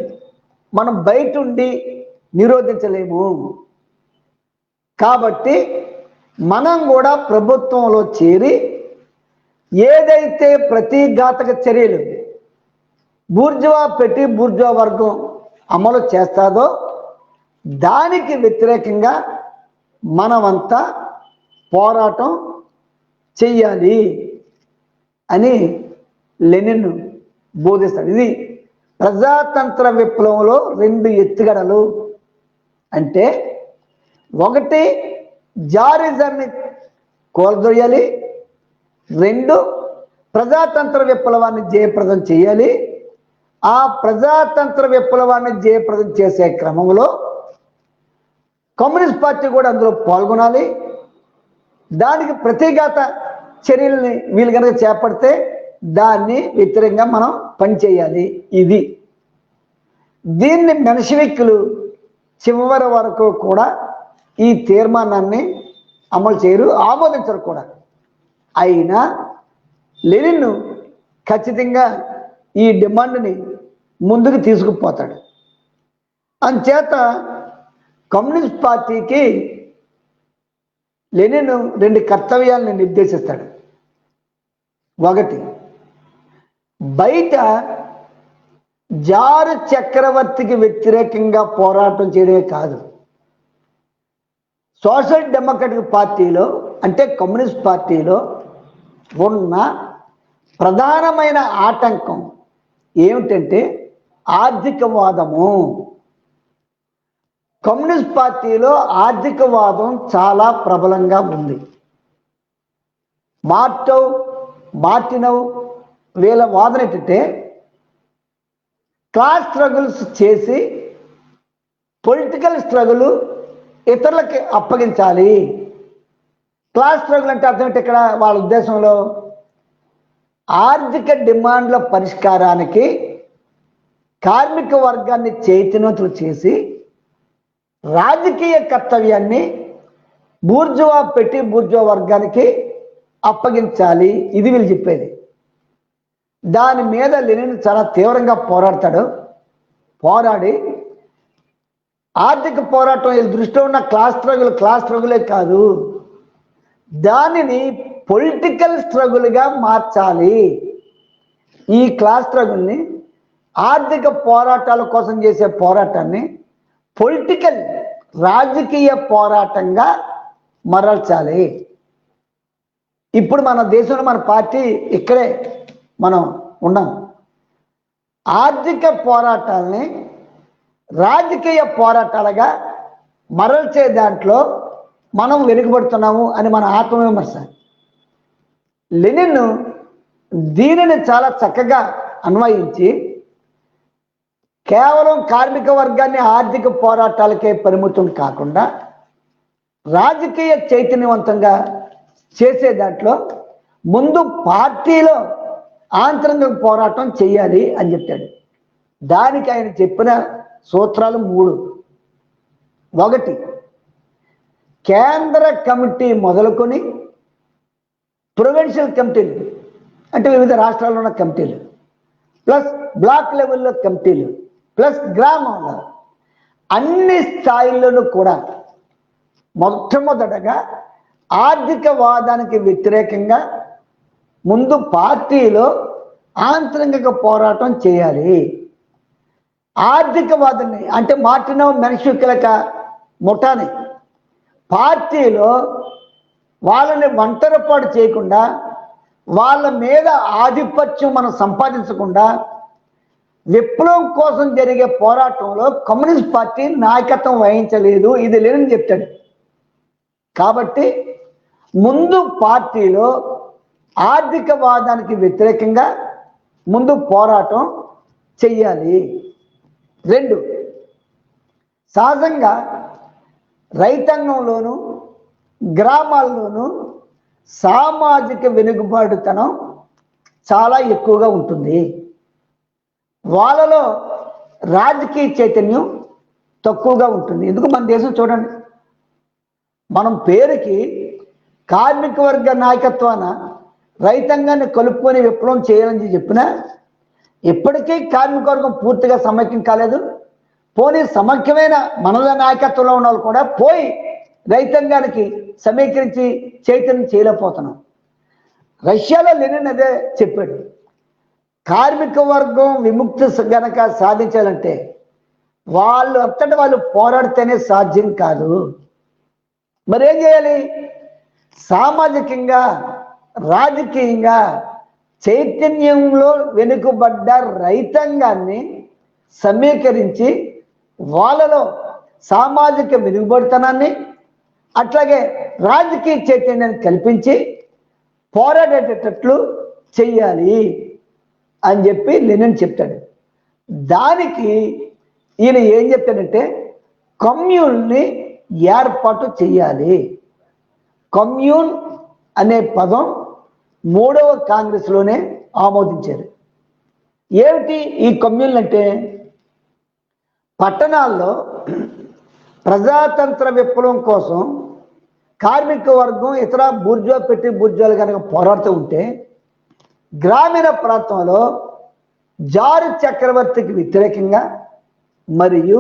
మనం బయట ఉండి నిరోధించలేము. కాబట్టి మనం కూడా ప్రభుత్వంలో చేరి ఏదైతే ప్రతిఘాతక చర్యలు బూర్జువా పెట్టి బూర్జువా వర్గం అమలు చేస్తాదో దానికి వ్యతిరేకంగా మనమంతా పోరాటం చెయ్యాలి అని లెనిన్ బోధిస్తాడు. ఇది ప్రజాతంత్ర విప్లవంలో 2 ఎత్తుగడలు. అంటే ఒకటి, జారిజాన్ని కోల్దొయ్యాలి. 2, ప్రజాతంత్ర విప్లవాన్ని జయప్రదం చేయాలి. ఆ ప్రజాతంత్ర విప్లవాన్ని జయప్రదం చేసే క్రమంలో కమ్యూనిస్ట్ పార్టీ కూడా అందులో పాల్గొనాలి. దానికి ప్రతిఘాత చర్యల్ని వీళ్ళు కనుక చేపడితే దాన్ని వ్యతిరేకంగా మనం పనిచేయాలి. ఇది దీన్ని మెన్షవిక్కులు చివరి వరకు కూడా ఈ తీర్మానాన్ని అమలు చేయరు, ఆమోదించరు కూడా. అయినా లెనిన్ ఖచ్చితంగా ఈ డిమాండ్ని ముందుకు తీసుకుపోతాడు. అంచేత కమ్యూనిస్ట్ పార్టీకి లెనిన్ 2 కర్తవ్యాలను నిర్దేశిస్తాడు. ఒకటి, బయట జారు చక్రవర్తికి వ్యతిరేకంగా పోరాటం చేయడమే కాదు, సోషల్ డెమోక్రటిక్ పార్టీలో అంటే కమ్యూనిస్ట్ పార్టీలో ఉన్న ప్రధానమైన ఆటంకం ఏమిటంటే ఆర్థికవాదము. కమ్యూనిస్ట్ పార్టీలో ఆర్థికవాదం చాలా ప్రబలంగా ఉంది. మార్టినవ్ వీళ్ళ వాదన ఏంటంటే క్లాస్ స్ట్రగుల్స్ చేసి పొలిటికల్ స్ట్రగుల్ ఇతరులకి అప్పగించాలి. క్లాస్ స్ట్రగుల్ అంటే అర్థం ఏంటి? ఇక్కడ వాళ్ళ ఉద్దేశంలో ఆర్థిక డిమాండ్ల పరిష్కారానికి కార్మిక వర్గాన్ని చైతన్యవంతులు చేసి రాజకీయ కర్తవ్యాన్ని బూర్జువా వర్గానికి అప్పగించాలి. ఇది వీళ్ళు చెప్పేది. దాని మీద లెనిన్ చాలా తీవ్రంగా పోరాడతాడు. పోరాడి ఆర్థిక పోరాటం వీళ్ళ దృష్టిలో ఉన్న క్లాస్ స్ట్రగులే కాదు, దానిని పొలిటికల్ స్ట్రగుల్గా మార్చాలి. ఈ క్లాస్ స్ట్రగుల్ని, ఆర్థిక పోరాటాల కోసం చేసే పోరాటాన్ని పొలిటికల్ రాజకీయ పోరాటంగా మరల్చాలి. ఇప్పుడు మన దేశంలో మన పార్టీ ఇక్కడే మనం ఉన్నాం. ఆర్థిక పోరాటాలని రాజకీయ పోరాటాలుగా మరల్చే దాంట్లో మనం వెనుకబడుతున్నాము అని మన ఆత్మవిమర్శ. లెనిన్ దీనిని చాలా చక్కగా అన్వయించి కేవలం కార్మిక వర్గాన్ని ఆర్థిక పోరాటాలకే పరిమితం కాకుండా రాజకీయ చైతన్యవంతంగా చేసే దాంట్లో ముందు పార్టీలో ఆంతరంగిక పోరాటం చేయాలి అని చెప్పాడు. దానికి ఆయన చెప్పిన సూత్రాలు 3. 1, కేంద్ర కమిటీ మొదలుకొని ప్రొవిన్షియల్ కమిటీలు అంటే వివిధ రాష్ట్రాల్లో ఉన్న కమిటీలు, ప్లస్ బ్లాక్ లెవెల్లో కమిటీలు, ప్లస్ గ్రామంలో అన్ని స్థాయిల్లోనూ కూడా మొట్టమొదటగా ఆర్థిక వాదానికి వ్యతిరేకంగా ముందు పార్టీలో ఆంతరంగిక పోరాటం చేయాలి. ఆర్థికవాదాన్ని అంటే మార్టినో మెన్షుకిలక ముఠాని పార్టీలో వాళ్ళని ఒంటరిపాటు చేయకుండా, వాళ్ళ మీద ఆధిపత్యం మనం సంపాదించకుండా విప్లవం కోసం జరిగే పోరాటంలో కమ్యూనిస్ట్ పార్టీ నాయకత్వం వహించలేదు. ఇది లెనిన్ చెప్తాడు. కాబట్టి ముందు పార్టీలో ఆర్థికవాదానికి వ్యతిరేకంగా ముందు పోరాటం చెయ్యాలి. 2, సహజంగా రైతాంగంలోనూ గ్రామాల్లోనూ సామాజిక వెనుకబాటుతనం చాలా ఎక్కువగా ఉంటుంది. వాళ్ళలో రాజకీయ చైతన్యం తక్కువగా ఉంటుంది. ఎందుకు మన దేశం చూడండి, మనం పేరుకి కార్మిక వర్గ నాయకత్వాన రైతాంగాన్ని కలుపుకొని విప్లవం చేయాలని చెప్పినా ఇప్పటికీ కార్మిక వర్గం పూర్తిగా సమైక్యం కాలేదు. పోనీ సమైక్యమైన మనల నాయకత్వంలో ఉన్న వాళ్ళు కూడా పోయి రైతాంగానికి సమీకరించి చైతన్యం చేయలేకపోతున్నాం. రష్యాలో లెనిన్ అదే చెప్పాడు. కార్మిక వర్గం విముక్తి గనక సాధించాలంటే వాళ్ళు అంతటా వాళ్ళు పోరాడితేనే సాధ్యం కాదు. మరేం చేయాలి? సామాజికంగా రాజకీయంగా చైతన్యంలో వెనుకబడ్డ రైతాంగాన్ని సమీకరించి వాళ్ళలో సామాజిక వెనుకబడితనాన్ని అట్లాగే రాజకీయ చైతన్యాన్ని కల్పించి పోరాడేటట్లు చెయ్యాలి అని చెప్పి లెనిన్ చెప్తాడు. దానికి ఈయన ఏం చెప్తాడంటే కమ్యూన్ని ఏర్పాటు చెయ్యాలి. కమ్యూన్ అనే పదం 3వ కాంగ్రెస్లోనే ఆమోదించారు. ఏమిటి ఈ కమ్యూన్లు అంటే? పట్టణాల్లో ప్రజాతంత్ర విప్లవం కోసం కార్మిక వర్గం ఇతర బూర్జువాలు కనుక పోరాడుతూ ఉంటే, గ్రామీణ ప్రాంతంలో జారు చక్రవర్తికి వ్యతిరేకంగా మరియు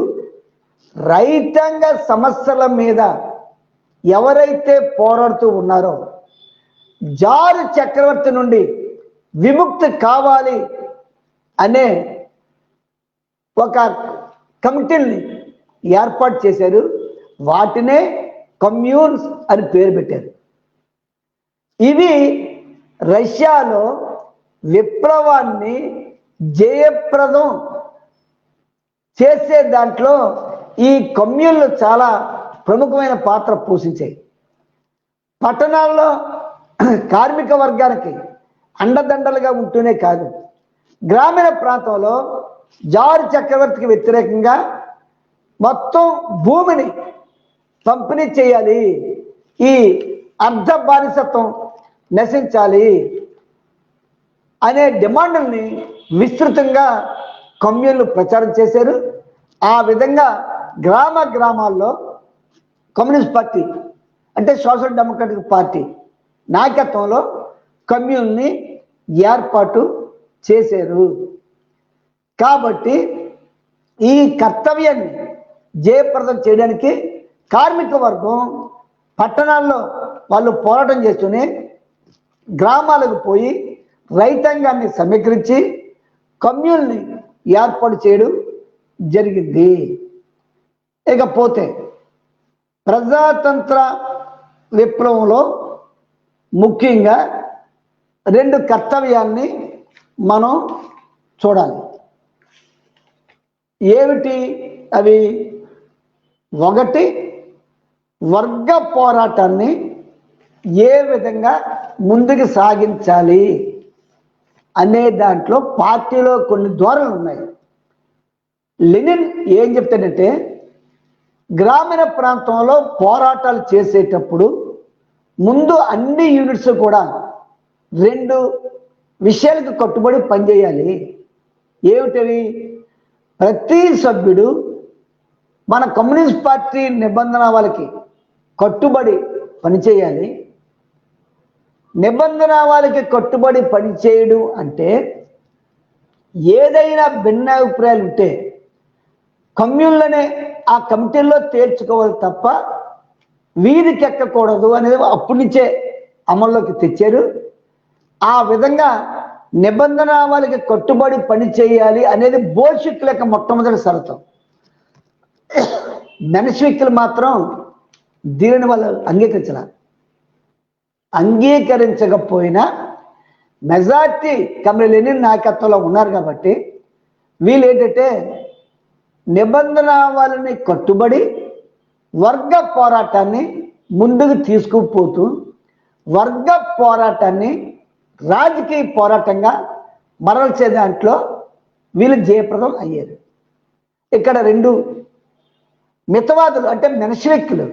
రైతాంగ సమస్యల మీద ఎవరైతే పోరాడుతూ ఉన్నారో జారు చక్రవర్తి నుండి విముక్తి కావాలి అనే ఒక కమిటీని ఏర్పాటు చేశారు. వాటినే కమ్యూన్స్ అని పేరు పెట్టారు. ఇవి రష్యాలో విప్లవాన్ని జయప్రదం చేసే దాంట్లో ఈ కమ్యూన్లు చాలా ప్రముఖమైన పాత్ర పోషించాయి. పట్టణాల్లో కార్మిక వర్గానికి అండదండలుగా ఉంటూనే కాదు, గ్రామీణ ప్రాంతంలో జారు చక్రవర్తికి వ్యతిరేకంగా మొత్తం భూమిని పంపిణీ చేయాలి, ఈ అర్ధ బానిసత్వం నశించాలి అనే డిమాండ్ని విస్తృతంగా కమ్యూన్లు ప్రచారం చేశారు. ఆ విధంగా గ్రామ గ్రామాల్లో కమ్యూనిస్ట్ పార్టీ అంటే సోషల్ డెమోక్రటిక్ పార్టీ నాయకత్వంలో కమ్యూన్ని ఏర్పాటు చేశారు. కాబట్టి ఈ కర్తవ్యాన్ని జయప్రదం చేయడానికి కార్మిక వర్గం పట్టణాల్లో వాళ్ళు పోరాటం చేస్తూనే గ్రామాలకు పోయి రైతాంగాన్ని సమీకరించి కమ్యూన్ని ఏర్పాటు చేయడం జరిగింది. ఇకపోతే ప్రజాతంత్ర విప్లవంలో ముఖ్యంగా 2 కర్తవ్యాన్ని మనం చూడాలి. ఏమిటి అవి? ఒకటి, వర్గ పోరాటాన్ని ఏ విధంగా ముందుకు సాగించాలి అనే దాంట్లో పార్టీలో కొన్ని ధోరణులు ఉన్నాయి. లెనిన్ ఏం చెప్తాడంటే గ్రామీణ ప్రాంతంలో పోరాటాలు చేసేటప్పుడు ముందు అన్ని యూనిట్స్ కూడా 2 విషయాలకు కట్టుబడి పనిచేయాలి. ఏమిటవి? ప్రతి సభ్యుడు మన కమ్యూనిస్ట్ పార్టీ నిబంధన వాళ్ళకి కట్టుబడి పనిచేయాలి. నిబంధన వాళ్ళకి కట్టుబడి పనిచేయడం అంటే ఏదైనా భిన్నాభిప్రాయాలు ఉంటే కమ్యూన్లనే ఆ కమిటీల్లో తేల్చుకోవాలి తప్ప వీరికి ఎక్కకూడదు అనేది అప్పటి నుంచే అమల్లోకి తెచ్చారు. ఆ విధంగా నిబంధన వాళ్ళకి కట్టుబడి పని చేయాలి అనేది బోల్షిక్ల యొక్క మొట్టమొదటి షరతు. మెన్షివిక్లు మాత్రం దీనిని వాళ్ళు అంగీకరించకపోయినా మెజార్టీ కమ్యూనిస్ట్ లెనిన్ నాయకత్వంలో ఉన్నారు కాబట్టి వీళ్ళు ఏంటంటే నిబంధన వాళ్ళని కట్టుబడి వర్గ పోరాటాన్ని ముందుకు తీసుకుపోతూ వర్గ పోరాటాన్ని రాజకీయ పోరాటంగా మరల్చే దాంట్లో వీళ్ళు జయప్రదం అయ్యారు. ఇక్కడ 2 మితవాదులు అంటే మెన్షివిక్లు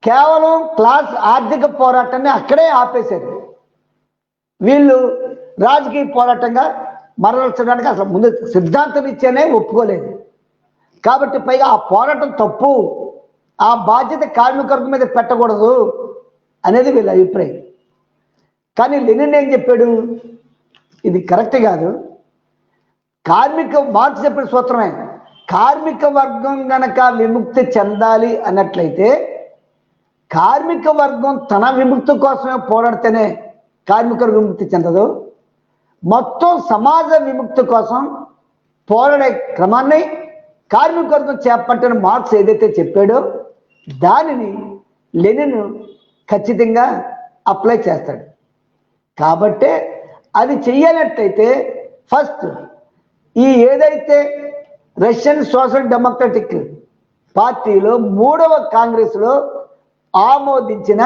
కేవలం క్లాస్ ఆర్థిక పోరాటాన్ని అక్కడే ఆపేశారు. వీళ్ళు రాజకీయ పోరాటంగా మరల్చడానికి అసలు ముందు సిద్ధాంతం ఇచ్చేనే ఒప్పుకోలేదు. కాబట్టి పైగా ఆ పోరాటం తప్పు, ఆ బాధ్యత కార్మికవర్గం మీద పెట్టకూడదు అనేది వీళ్ళ అభిప్రాయం. కానీ లెనిన్ ఏం చెప్పాడు? ఇది కరెక్ట్ కాదు. మార్క్స్ చెప్పిన సూత్రమే, కార్మిక వర్గం గనక విముక్తి చెందాలి అన్నట్లయితే కార్మిక వర్గం తన విముక్తి కోసమే పోరాడితేనే కార్మికుల విముక్తి చెందదు. మొత్తం సమాజ విముక్తి కోసం పోరాడే క్రమాన్ని కార్మిక వర్గం చేపట్టిన మార్క్స్ ఏదైతే చెప్పాడో దానిని లెనిన్ ఖచ్చితంగా అప్లై చేస్తాడు. కాబట్టి అది చెయ్యాలట్టయితే ఫస్ట్ ఈ ఏదైతే రష్యన్ సోషల్ డెమోక్రటిక్ పార్టీలో 3వ కాంగ్రెస్లో ఆమోదించిన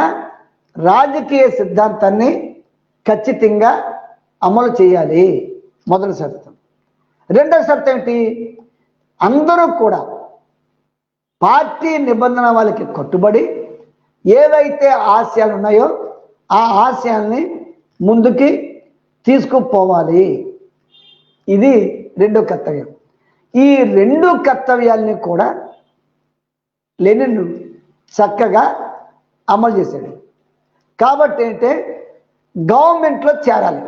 రాజకీయ సిద్ధాంతాన్ని ఖచ్చితంగా అమలు చేయాలి. మొదటి షరతు. రెండవ షరతు ఏంటి? అందరూ కూడా పార్టీ నిబంధన వాళ్ళకి కట్టుబడి ఏవైతే ఆశయాలు ఉన్నాయో ఆ ఆశయాల్ని ముందుకి తీసుకుపోవాలి. ఇది 2వ కర్తవ్యం. ఈ 2 కర్తవ్యాల్ని కూడా లెనిన్ చక్కగా అమలు చేశాడు. కాబట్టి ఏంటంటే గవర్నమెంట్లో చేరాలి.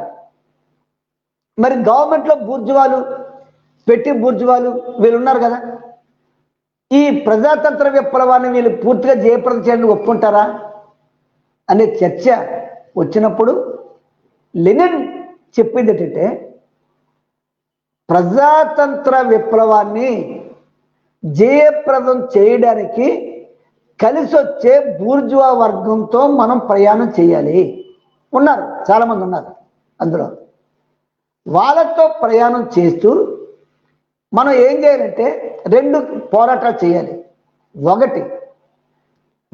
మరి గవర్నమెంట్లో బూర్జువాలు పెట్టి బూర్జువాలు వీళ్ళు ఉన్నారు కదా, ఈ ప్రజాతంత్ర విప్లవాన్ని వీళ్ళు పూర్తిగా జయప్రదం చేయడానికి ఒప్పుకుంటారా అనే చర్చ వచ్చినప్పుడు లెనిన్ చెప్పింది ఏంటంటే ప్రజాతంత్ర విప్లవాన్ని జయప్రదం చేయడానికి కలిసి వచ్చే బూర్జువా వర్గంతో మనం ప్రయాణం చేయాలి. ఉన్నారు, చాలామంది ఉన్నారు. అందులో వాళ్ళతో ప్రయాణం చేస్తూ మనం ఏం చేయాలంటే 2 పోరాటాలు చేయాలి. ఒకటి,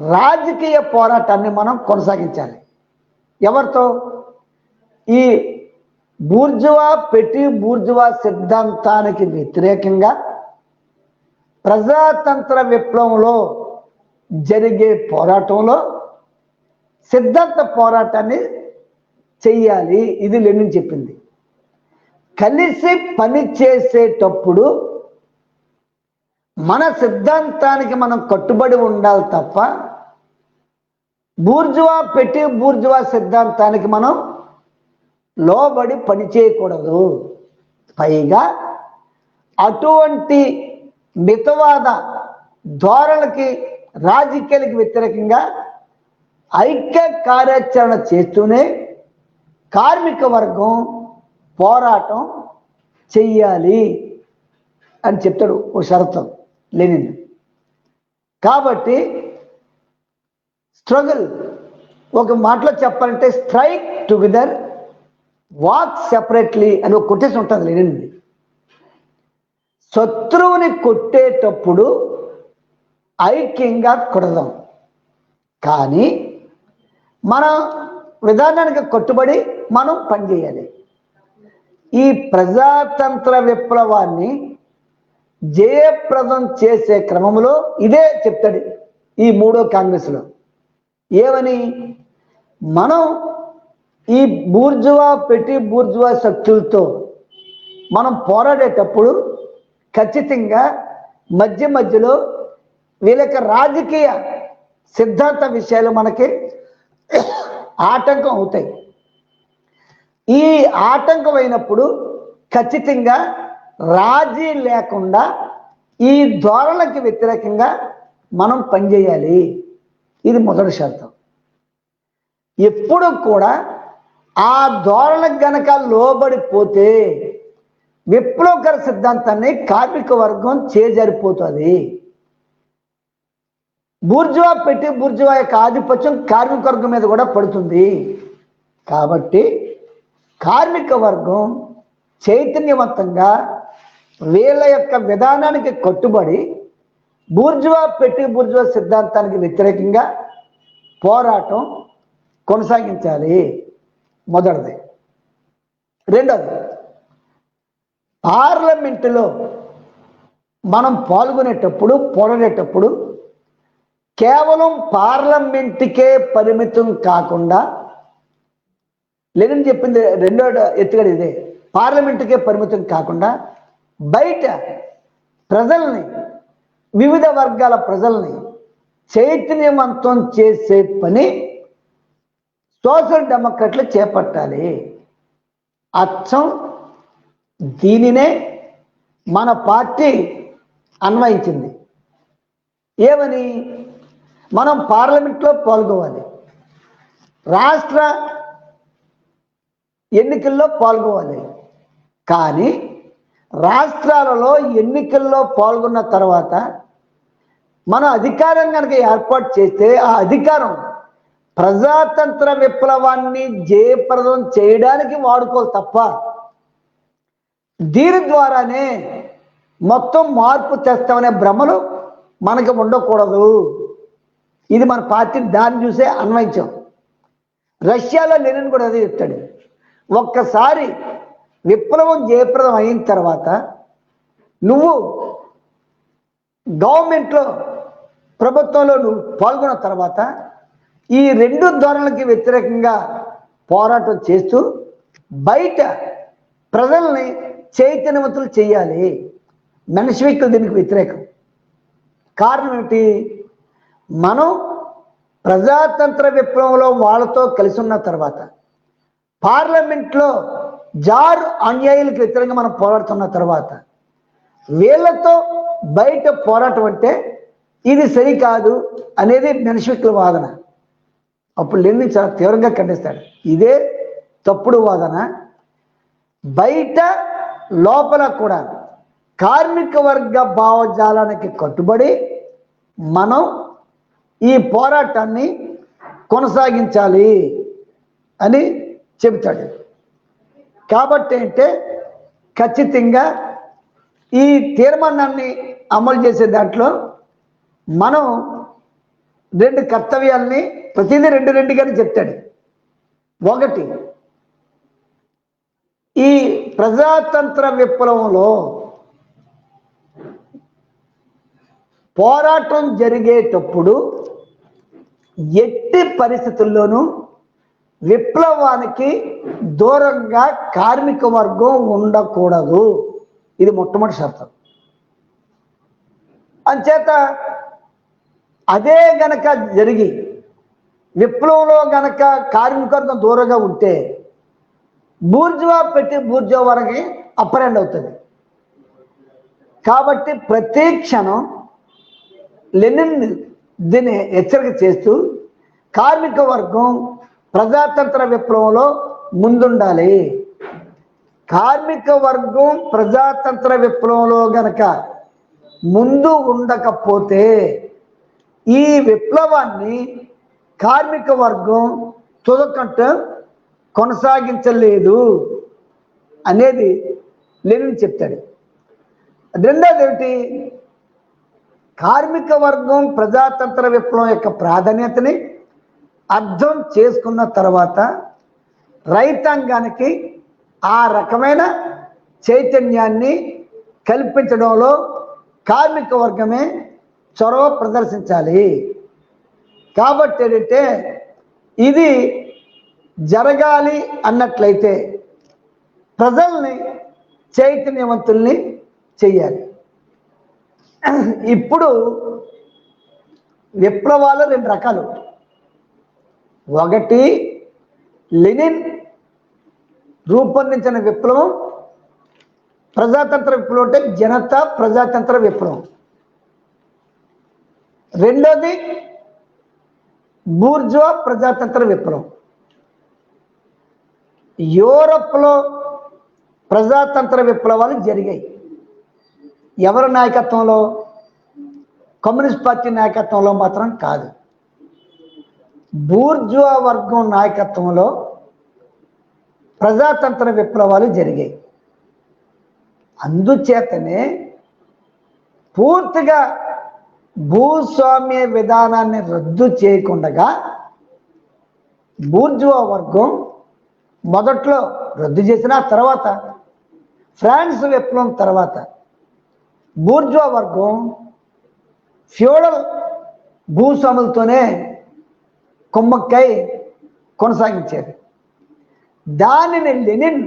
రాజకీయ పోరాటాన్ని మనం కొనసాగించాలి. ఎవరితో? ఈ బూర్జువా పెట్టి బూర్జువా సిద్ధాంతానికి వ్యతిరేకంగా ప్రజాతంత్ర విప్లవంలో జరిగే పోరాటంలో సిద్ధాంత పోరాటాన్ని చెయ్యాలి. ఇది లెనిన్ చెప్పింది. కలిసి పని చేసేటప్పుడు మన సిద్ధాంతానికి మనం కట్టుబడి ఉండాలి తప్ప బూర్జువా పెట్టి బూర్జువా సిద్ధాంతానికి మనం లోబడి పని చేయకూడదు. పైగా అటువంటి మితవాద ధోరణికి రాజకీయాలకు వ్యతిరేకంగా ఐక్య కార్యాచరణ చేస్తూనే కార్మిక వర్గం పోరాటం చెయ్యాలి అని చెప్తాడు ఓ షరతు లెనిన్. కాబట్టి స్ట్రగుల్, ఒక మాటలో చెప్పాలంటే స్ట్రైక్ టుగెదర్, వాక్ సెపరేట్లీ అని ఒక కొటేషన్ ఉంటుంది లెనిన్ది. శత్రువుని కొట్టేటప్పుడు ఐక్యంగా కొడదాం, కానీ మన విధానానికి కట్టుబడి మనం పనిచేయాలి. ఈ ప్రజాతంత్ర విప్లవాన్ని జయప్రదం చేసే క్రమంలో ఇదే చెప్తాడు ఈ 3వ కాంగ్రెస్లో. ఏమని? మనం ఈ బూర్జువా పెట్టి బూర్జువా శక్తులతో మనం పోరాడేటప్పుడు ఖచ్చితంగా మధ్య మధ్యలో వీళ్ళకి రాజకీయ సిద్ధాంత విషయాలు మనకి ఆటంకం అవుతాయి. ఈ ఆటంకం అయినప్పుడు ఖచ్చితంగా రాజీ లేకుండా ఈ ధోరణికి వ్యతిరేకంగా మనం పనిచేయాలి. ఇది మొదటి షరతు. ఎప్పుడు కూడా ఆ ధోరణికి గనక లోబడిపోతే విప్లవకర సిద్ధాంతాన్ని కార్మిక వర్గం చేజారిపోతుంది. బూర్జువా పెట్టి బూర్జువా యొక్క ఆధిపత్యం కార్మిక వర్గం మీద కూడా పడుతుంది. కాబట్టి కార్మిక వర్గం చైతన్యవంతంగా వీళ్ళ యొక్క విధానానికి కట్టుబడి బూర్జువా పెట్టి బూర్జువా సిద్ధాంతానికి వ్యతిరేకంగా పోరాటం కొనసాగించాలి. మొదటిది. రెండవది, పార్లమెంటులో మనం పాల్గొనేటప్పుడు పోరాడేటప్పుడు కేవలం పార్లమెంటుకే పరిమితం కాకుండా, లెనిన్ చెప్పింది రెండో ఎత్తుగడ ఇదే, పార్లమెంటుకే పరిమితం కాకుండా బయట ప్రజల్ని, వివిధ వర్గాల ప్రజల్ని చైతన్యవంతం చేసే పని సోషల్ డెమోక్రాట్లు చేపట్టాలి. అచ్చం దీనినే మన పార్టీ అన్వయించింది. ఏమని? మనం పార్లమెంట్లో పాల్గొవాలి, రాష్ట్ర ఎన్నికల్లో పాల్గొవాలి. కానీ రాష్ట్రాలలో ఎన్నికల్లో పాల్గొన్న తర్వాత మనం అధికారం కనుక ఏర్పాటు చేస్తే ఆ అధికారం ప్రజాతంత్ర విప్లవాన్ని జయప్రదం చేయడానికి వాడుకోవాలి తప్ప దీని ద్వారానే మొత్తం మార్పు తెస్తామనే భ్రమలు మనకు ఉండకూడదు. ఇది మన పార్టీ దాన్ని చూసే అన్వయించాం. రష్యాలో లెనిన్ కూడా అదే చెప్తాడు. ఒక్కసారి విప్లవం జయప్రదం అయిన తర్వాత నువ్వు గవర్నమెంట్లో, ప్రభుత్వంలో నువ్వు పాల్గొన్న తర్వాత ఈ రెండు ధోరణులకి వ్యతిరేకంగా పోరాటం చేస్తూ బయట ప్రజల్ని చైతన్యవంతులు చేయాలి. మెన్షవికులు దీనికి వ్యతిరేకం. కారణం ఏమిటి? మనం ప్రజాతంత్ర విప్లవంలో వాళ్ళతో కలిసి ఉన్న తర్వాత, పార్లమెంట్లో జార్ అన్యాయులకు వ్యతిరేకంగా మనం పోరాడుతున్న తర్వాత వీళ్ళతో బయట పోరాటం అంటే ఇది సరికాదు అనేది మెన్షవికుల వాదన. అప్పుడు లెనిన్ చాలా తీవ్రంగా ఖండిస్తాడు. ఇదే తప్పుడు వాదన. బయట లోపల కూడా కార్మిక వర్గ భావజాలానికి కట్టుబడి మనం ఈ పోరాటాన్ని కొనసాగించాలి అని చెబుతాడు. కాబట్టి అంటే ఖచ్చితంగా ఈ తీర్మానాన్ని అమలు చేసే దాంట్లో మనం రెండు కర్తవ్యాలని ప్రతిదీ రెండుగానే చెప్తాడు. ఒకటి, ఈ ప్రజాతంత్ర విప్లవంలో పోరాటం జరిగేటప్పుడు ఎట్టి పరిస్థితుల్లోనూ విప్లవానికి దూరంగా కార్మిక వర్గం ఉండకూడదు. ఇది మొట్టమొదటి షరతు. అంచేత అదే గనక జరిగి విప్లవంలో గనక కార్మిక వర్గం దూరంగా ఉంటే బూర్జువా పెట్టి బూర్జువా వరకు అప్పర్ ఎండ్ అవుతుంది. కాబట్టి ప్రతి క్షణం లెనిన్ దీన్ని హెచ్చరిక చేస్తూ కార్మిక వర్గం ప్రజాతంత్ర విప్లవంలో ముందుండాలి. కార్మిక వర్గం ప్రజాతంత్ర విప్లవంలో గనక ముందు ఉండకపోతే ఈ విప్లవాన్ని కార్మిక వర్గం తుదకంట కొనసాగించలేదు అనేది లెనిన్ చెప్తాడు. రెండోది ఏమిటి? కార్మిక వర్గం ప్రజాతంత్ర విప్లవం యొక్క ప్రాధాన్యతని అర్థం చేసుకున్న తర్వాత రైతాంగానికి ఆ రకమైన చైతన్యాన్ని కల్పించడంలో కార్మిక వర్గమే చొరవ ప్రదర్శించాలి. కాబట్టి ఏంటంటే ఇది జరగాలి అన్నట్లయితే ప్రజల్ని చైతన్యవంతుల్ని చెయ్యాలి. ఇప్పుడు విప్లవాలు రెండు రకాలు. ఒకటి లెనిన్ రూపొందించిన విప్లవం, ప్రజాతంత్ర విప్లవం అంటే జనతా ప్రజాతంత్ర విప్లవం. రెండోది బూర్జువా ప్రజాతంత్ర విప్లవం. యూరప్లో ప్రజాతంత్ర విప్లవాలు జరిగాయి. ఎవరి నాయకత్వంలో? కమ్యూనిస్ట్ పార్టీ నాయకత్వంలో మాత్రం కాదు. బూర్జువా వర్గం నాయకత్వంలో ప్రజాతంత్ర విప్లవాలు జరిగాయి. అందుచేతనే పూర్తిగా భూస్వామ్య విధానాన్ని రద్దు చేయకుండా బూర్జువా వర్గం మొదట్లో రద్దు చేసిన తర్వాత ఫ్రాన్స్ విప్లవం తర్వాత బూర్జువా వర్గం ఫ్యూడల్ భూస్వాములతోనే కుమ్మక్కై కొనసాగించేది. దానిని లెనిన్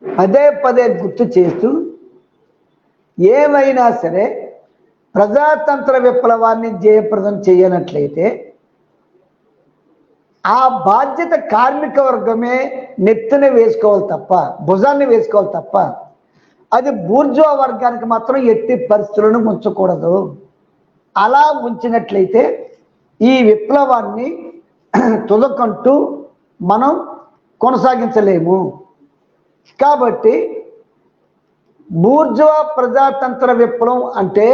పదే పదే గుర్తు చేస్తూ ఏమైనా సరే ప్రజాతంత్ర విప్లవాన్ని జయప్రదం చేయనట్లయితే ఆ బాధ్యత కార్మిక వర్గమే నెత్తిన వేసుకోవాలి తప్ప, భుజాన్ని వేసుకోవాలి తప్ప, అది బూర్జువా వర్గానికి మాత్రం ఎట్టి పరిస్థితులను ఉంచకూడదు. అలా ఉంచినట్లయితే ఈ విప్లవాన్ని తుదకంటూ మనం కొనసాగించలేము. కాబట్టి బూర్జువా ప్రజాతంత్ర విప్లవం అంటే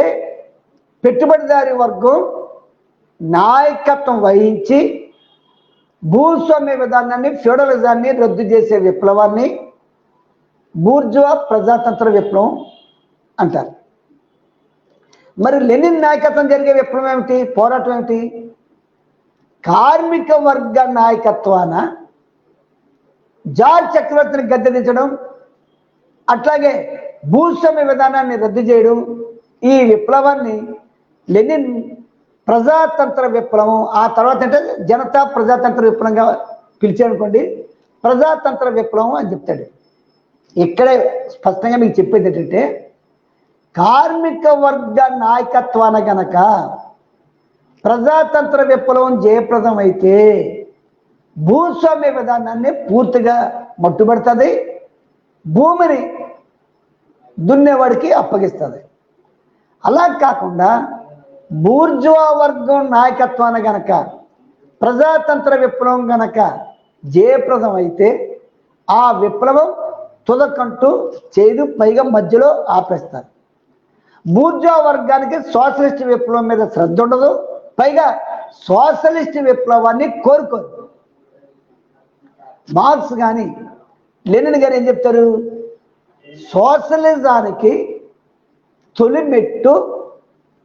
పెట్టుబడిదారీ వర్గం నాయకత్వం వహించి భూస్వామ్య విధానాన్ని, ఫ్యూడలిజాన్ని రద్దు చేసే విప్లవాన్ని బూర్జువా ప్రజాతంత్ర విప్లవం అంటారు. మరి లెనిన్ నాయకత్వం జరిగే విప్లవం ఏమిటి? పోరాటం ఏమిటి? కార్మిక వర్గ నాయకత్వాన జార్జ్ చక్రవర్తిని గద్దెదించడం, అట్లాగే భూస్వామ్య విధానాన్ని రద్దు చేయడం, ఈ విప్లవాన్ని లెనిన్ ప్రజాతంత్ర విప్లవం, ఆ తర్వాత అంటే జనతా ప్రజాతంత్ర విప్లవంగా పిలిచారనుకోండి, ప్రజాతంత్ర విప్లవం అని చెప్తాడు. ఇక్కడే స్పష్టంగా మీకు చెప్పేది ఏంటంటే కార్మిక వర్గ నాయకత్వాన గనక ప్రజాతంత్ర విప్లవం జయప్రదం అయితే భూస్వామ్య విధానాన్ని పూర్తిగా మట్టుబడుతుంది, భూమిని దున్నేవాడికి అప్పగిస్తుంది. అలా కాకుండా బూర్జువా వర్గం నాయకత్వాన గనక ప్రజాతంత్ర విప్లవం గనక జయప్రదం అయితే ఆ విప్లవం తుదకంటూ చేయదు, పైగా మధ్యలో ఆపేస్తారు. బూర్జువా వర్గానికి సోషలిస్ట్ విప్లవం మీద శ్రద్ధ ఉండదు, పైగా సోషలిస్ట్ విప్లవాన్ని కోరుకోరు. మార్క్స్ కానీ లెనిన్ గారు ఏం చెప్తారు? సోషలిజానికి తొలిమెట్టు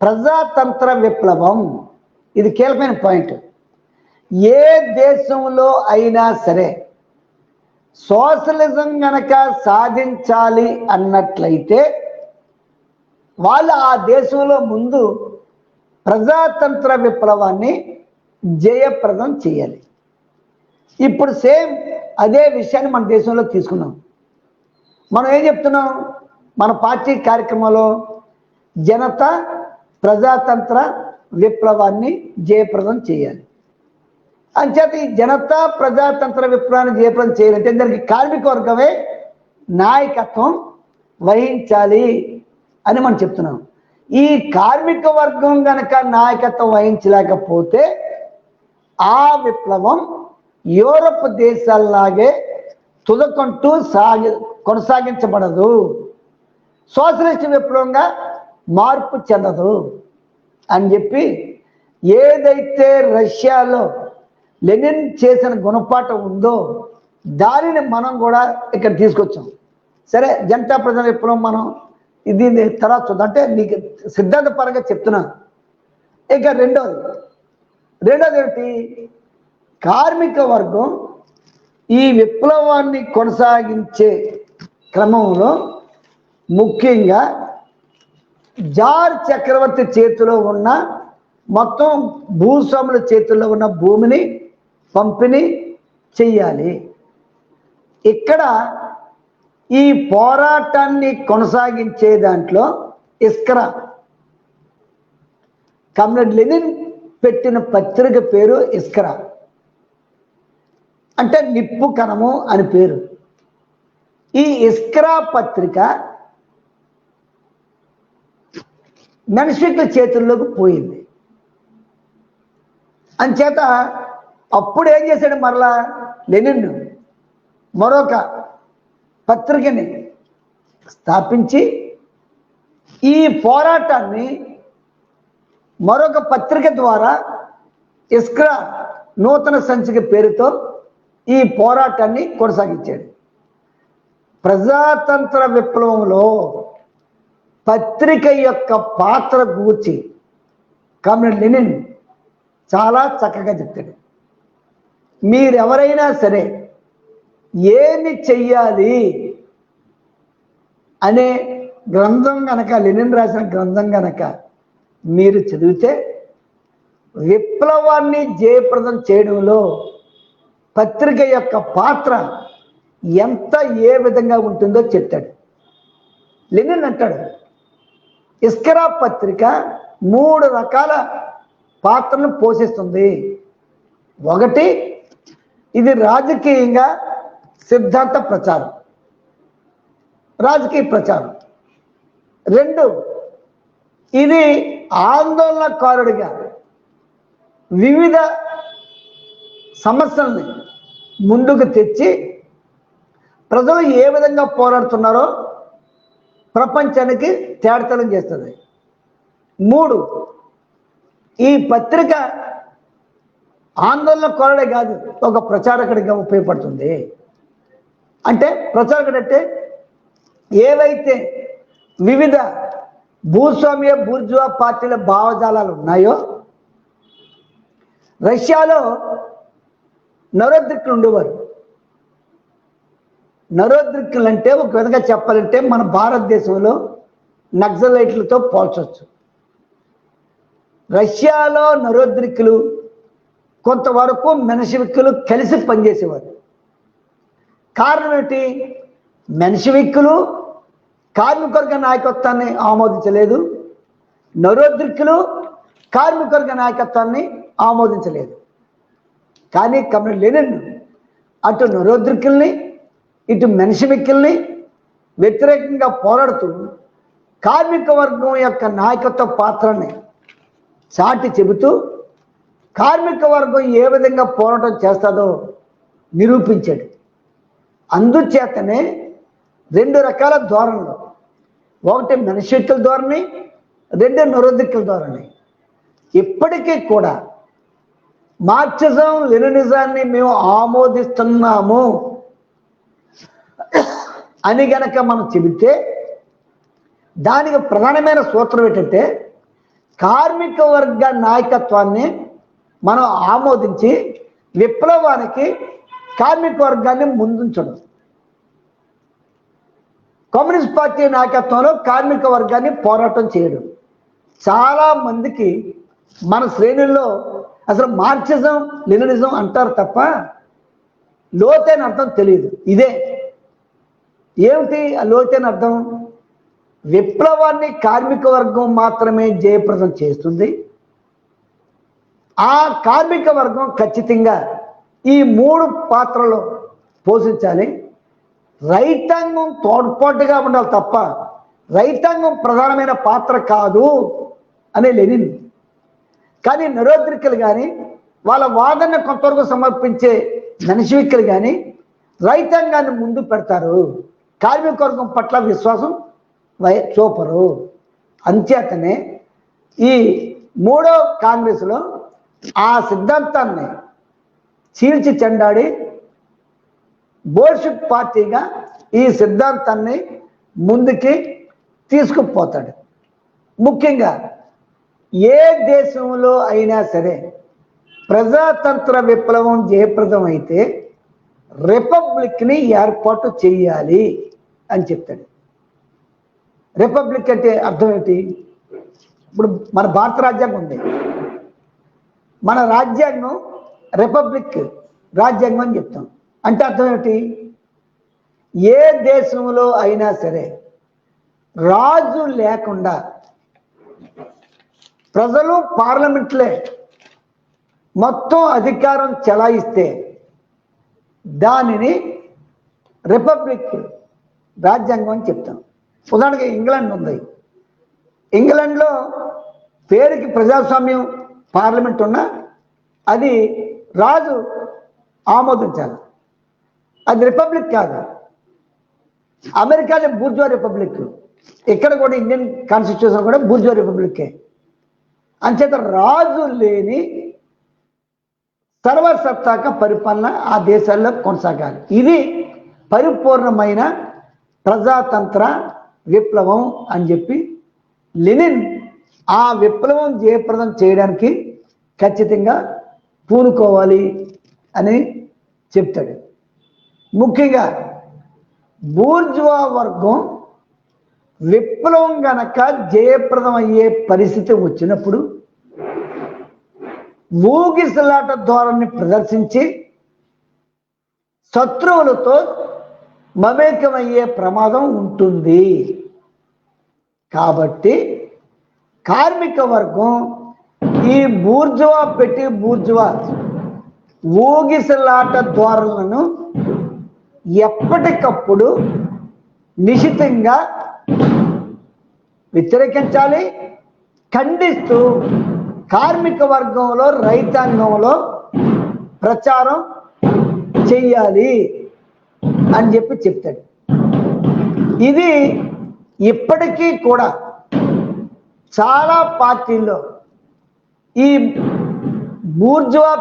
ప్రజాతంత్ర విప్లవం. ఇది కీలకమైన పాయింట్. ఏ దేశంలో అయినా సరే సోషలిజం గనక సాధించాలి అన్నట్లయితే వాళ్ళు ఆ దేశంలో ముందు ప్రజాతంత్ర విప్లవాన్ని జయప్రదం చేయాలి. ఇప్పుడు సేమ్ అదే విషయాన్ని మన దేశంలో తీసుకున్నాం. మనం ఏం చెప్తున్నాం మన పార్టీ కార్యక్రమంలో? జనతా ప్రజాతంత్ర విప్లవాన్ని జయప్రదం చేయాలి. అంచేత ఈ జనతా ప్రజాతంత్ర విప్లవాన్ని జయప్రదం చేయాలంటే దానికి కార్మిక వర్గమే నాయకత్వం వహించాలి అని మనం చెప్తున్నాం. ఈ కార్మిక వర్గం గనక నాయకత్వం వహించలేకపోతే ఆ విప్లవం యూరప్ దేశాల్లాగే తుదకంటూ కొనసాగించబడదు, సోషలిస్ట్ విప్లవంగా మార్పు చెందదు అని చెప్పి ఏదైతే రష్యాలో లెనిన్ చేసిన గుణపాఠం ఉందో దానిని మనం కూడా ఇక్కడ తీసుకొచ్చాం. సరే, జనతా ప్రజా విప్లవం మనం ఇది తర్వాత చూద్దాం, అంటే నీకు సిద్ధాంతపరంగా చెప్తున్నాను. ఇక రెండోది ఏమిటి? కార్మిక వర్గం ఈ విప్లవాన్ని కొనసాగించే క్రమంలో ముఖ్యంగా జార్ చక్రవర్తి చేతిలో ఉన్న మొత్తం భూస్వాముల చేతుల్లో ఉన్న భూమిని పంపిణీ చెయ్యాలి. ఇక్కడ ఈ పోరాటాన్ని కొనసాగించే దాంట్లో ఇస్క్రా కమ్రేడ్ లెనిన్ పెట్టిన పత్రిక పేరు ఇస్క్రా, అంటే నిప్పు కణము అని పేరు. ఈ ఇస్క్రా పత్రిక మెన్షిక్ల చేతుల్లోకి పోయింది. అంచేత అప్పుడు ఏం చేశాడు మరలా లెనిన్? మరొక పత్రికని స్థాపించి ఈ పోరాటాన్ని మరొక పత్రిక ద్వారా ఇస్క్రా నూతన సంచిక పేరుతో ఈ పోరాటాన్ని కొనసాగించాడు. ప్రజాతంత్ర విప్లవంలో పత్రిక యొక్క పాత్ర గూర్చి కమ్రేడ్ లెనిన్ చాలా చక్కగా చెప్తాడు. మీరెవరైనా సరే ఏమి చెయ్యాలి అనే గ్రంథం గనక, లెనిన్ రాసిన గ్రంథం గనక మీరు చదివితే విప్లవాన్ని జయప్రదం చేయడంలో పత్రిక యొక్క పాత్ర ఎంత ఏ విధంగా ఉంటుందో చెప్తాడు. లెనిన్ అంటాడు, ఇస్క్రా పత్రిక 3 రకాల పాత్రను పోషిస్తుంది. ఒకటి, ఇది రాజకీయంగా సిద్ధాంత ప్రచారం, రాజకీయ ప్రచారం. 2, ఇది ఆందోళనకారుడిగా వివిధ సమస్యల్ని ముందుకు తెచ్చి ప్రజలు ఏ విధంగా పోరాడుతున్నారో ప్రపంచానికి తేటతెల్లం చేస్తుంది. 3, ఈ పత్రిక ఆందోళనకారుడే కాదు, ఒక ప్రచారకుడిగా ఉపయోగపడుతుంది. అంటే ప్రచారకుడు అంటే ఏవైతే వివిధ భూస్వామ్య బూర్జువా పార్టీల భావజాలాలు ఉన్నాయో, రష్యాలో నరోద్రిక్లు ఉండేవారు. నరోద్రిక్లు అంటే ఒక విధంగా చెప్పాలంటే మన భారతదేశంలో నక్సలైట్లతో పోల్చవచ్చు. రష్యాలో నరోద్రిక్లు కొంతవరకు మెన్షివిక్కులు కలిసి పనిచేసేవారు. కారణం ఏంటి? మెన్షివిక్కులు కార్మికవర్గ నాయకత్వాన్ని ఆమోదించలేదు, నరోద్రిక్లు కార్మికవర్గ నాయకత్వాన్ని ఆమోదించలేదు. కానీ కమ్రేడ్ లెనిన్ అటు నరోద్రిక్ల్ని ఇటు మెన్షివిక్కుల్ని వ్యతిరేకంగా పోరాడుతూ కార్మిక వర్గం యొక్క నాయకత్వ పాత్రని చాటి చెబుతూ కార్మిక వర్గం ఏ విధంగా పోరాటం చేస్తుందో నిరూపించాడు. అందుచేతనే 2 రకాల ధోరణులు, ఒకటి మెన్షివిక్కుల ధోరణి, 2 నరోద్రిక్ల ధోరణి. ఇప్పటికీ కూడా మార్క్సిజం లెనినిజాన్ని మేము ఆమోదిస్తున్నాము అని గనక మనం చెబితే దానికి ప్రధానమైన సూత్రం ఏంటంటే కార్మిక వర్గ నాయకత్వాన్ని మనం ఆమోదించి విప్లవానికి కార్మిక వర్గాన్ని ముందుంచడం. కమ్యూనిస్ట్ పార్టీ నాయకత్వంలో కార్మిక వర్గాన్ని పోరాటం చేయడం. చాలా మందికి మన శ్రేణుల్లో అసలు మార్క్సిజం లెనినిజం అంటారు తప్ప లోతైన అర్థం తెలియదు. ఇదే ఏమిటి ఆ లోతైన అర్థం? విప్లవాన్ని కార్మిక వర్గం మాత్రమే జయప్రదం చేస్తుంది. ఆ కార్మిక వర్గం ఖచ్చితంగా ఈ 3 పాత్రలు పోషించాలి. రైతాంగం తోడ్పాటుగా ఉండాలి తప్ప రైతాంగం ప్రధానమైన పాత్ర కాదు అనే లెనిన్. కానీ నరోద్రికలు కానీ వాళ్ళ వాదన కొంతవరకు సమర్పించే మెన్షివిక్కులు కానీ రైతాంగాన్ని ముందు పెడతారు, కార్మిక వర్గం పట్ల విశ్వాసం చూపరు. అంచేతనే ఈ 3వ కాంగ్రెస్లో ఆ సిద్ధాంతాన్ని చీల్చి చెండాడి బోల్షిక్ పార్టీగా ఈ సిద్ధాంతాన్ని ముందుకి తీసుకుపోతాడు. ముఖ్యంగా ఏ దేశంలో అయినా సరే ప్రజాతంత్ర విప్లవం జయప్రదం అయితే రిపబ్లిక్ని ఏర్పాటు చేయాలి అని చెప్తాడు. రిపబ్లిక్ అంటే అర్థం ఏంటి? ఇప్పుడు మన భారత రాజ్యాంగం ఉంది, మన రాజ్యాంగం రిపబ్లిక్ రాజ్యాంగం అని చెప్తాం. అంటే అర్థం ఏంటి? ఏ దేశంలో అయినా సరే రాజు లేకుండా ప్రజలు పార్లమెంట్లే మొత్తం అధికారం చెలాయిస్తే దానిని రిపబ్లిక్ రాజ్యాంగం అని చెప్తాం. ఉదాహరణకి ఇంగ్లాండ్ ఉంది. ఇంగ్లాండ్లో పేరుకి ప్రజాస్వామ్యం పార్లమెంట్ ఉన్నా అది రాజు ఆమోదించాలి, అది రిపబ్లిక్ కాదు. అమెరికాలో బూర్జువా రిపబ్లిక్, ఇక్కడ కూడా ఇండియన్ కాన్స్టిట్యూషన్ కూడా బూర్జువా రిపబ్లికే. అంచేత రాజు లేని సర్వసత్తాక పరిపాలన ఆ దేశాల్లో కొనసాగాలి. ఇది పరిపూర్ణమైన ప్రజాతంత్ర విప్లవం అని చెప్పి లెనిన్ ఆ విప్లవం జయప్రదం చేయడానికి ఖచ్చితంగా పూనుకోవాలి అని చెప్తాడు. ముఖ్యంగా బూర్జువా వర్గం విప్లవం గనక జయప్రదం అయ్యే పరిస్థితి వచ్చినప్పుడు ఊగిసలాట ధోరణిని ప్రదర్శించి శత్రువులతో మమేకమయ్యే ప్రమాదం ఉంటుంది. కాబట్టి కార్మిక వర్గం ఈ బూర్జువా బూర్జువా ఊగిసలాట ధోరణులను ఎప్పటికప్పుడు నిశితంగా వ్యతిరేకించాలి, ఖండిస్తూ కార్మిక వర్గంలో రైతాంగంలో ప్రచారం చెయ్యాలి అని చెప్పి చెప్తాడు. ఇది ఇప్పటికీ కూడా చాలా పార్టీల్లో ఈ బూర్జువా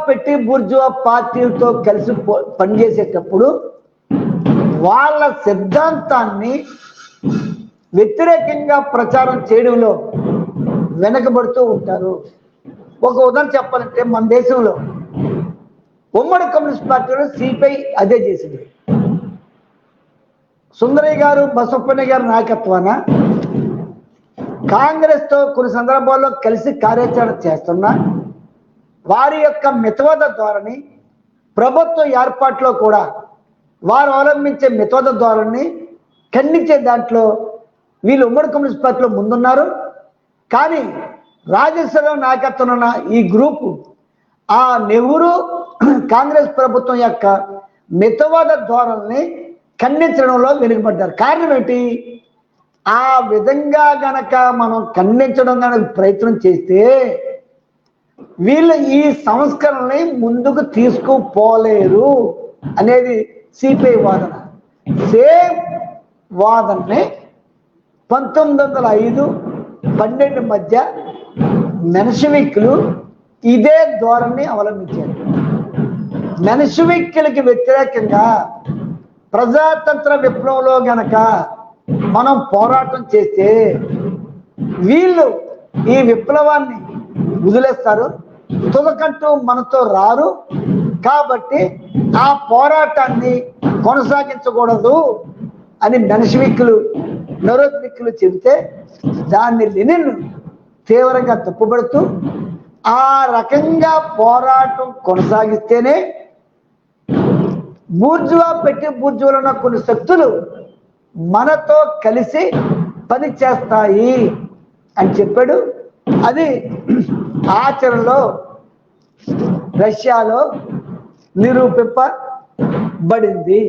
పార్టీలతో కలిసి పనిచేసేటప్పుడు వాళ్ళ సిద్ధాంతాన్ని వ్యతిరేకంగా ప్రచారం చేయడంలో వెనకబడుతూ ఉంటారు. ఒక ఉదాహరణ చెప్పాలంటే మన దేశంలో ఉమ్మడి కమ్యూనిస్ట్ పార్టీలో సిపిఐ అదే చేసింది. సుందరయ్య గారు, బసవప్పయ్య గారి నాయకత్వాన కాంగ్రెస్తో కొన్ని సందర్భాల్లో కలిసి కార్యాచరణ చేస్తున్నా వారి యొక్క మితవాద ధోరణి, ప్రభుత్వ ఏర్పాట్లో కూడా వారు అవలంబించే మితవాద ధోరణిని ఖండించే దాంట్లో వీళ్ళు ఉమ్మడి కమ్యూనిస్ట్ పార్టీలో ముందున్నారు. కానీ రాజేశ్వరరావు నాయకత్వం ఉన్న ఈ గ్రూపు ఆ నెహ్రూ కాంగ్రెస్ ప్రభుత్వం యొక్క మితవాద ధోరణిని ఖండించడంలో వెనుకబడ్డారు. కారణం ఏంటి? ఆ విధంగా గనక మనం ఖండించడం కనుక ప్రయత్నం చేస్తే వీళ్ళు ఈ సంస్కరణని ముందుకు తీసుకుపోలేరు అనేది సిపిఐ వాదన. సేమ్ వాదనని 1905-12 మధ్య మెన్షవిక్కులు ఇదే ధోరణిని అవలంబించారు. మెన్షవిక్కులకి వ్యతిరేకంగా ప్రజాతంత్ర విప్లవంలో గనక మనం పోరాటం చేస్తే వీళ్ళు ఈ విప్లవాన్ని వదిలేస్తారు, తుదకంటూ మనతో రారు. కాబట్టి ఆ పోరాటాన్ని కొనసాగించకూడదు అని మెన్షవిక్కులు నొరోజ్నిక్కులు చెబితే దాన్ని లెనిన్ తీవ్రంగా తప్పుపడుతూ ఆ రకంగా పోరాటం కొనసాగిస్తేనే బూర్జువా పెట్టి బూర్జువాలో ఉన్న కొన్ని శక్తులు మనతో కలిసి పని చేస్తాయి అని చెప్పాడు. అది ఆచరణలో రష్యాలో నిరూపింపబడింది.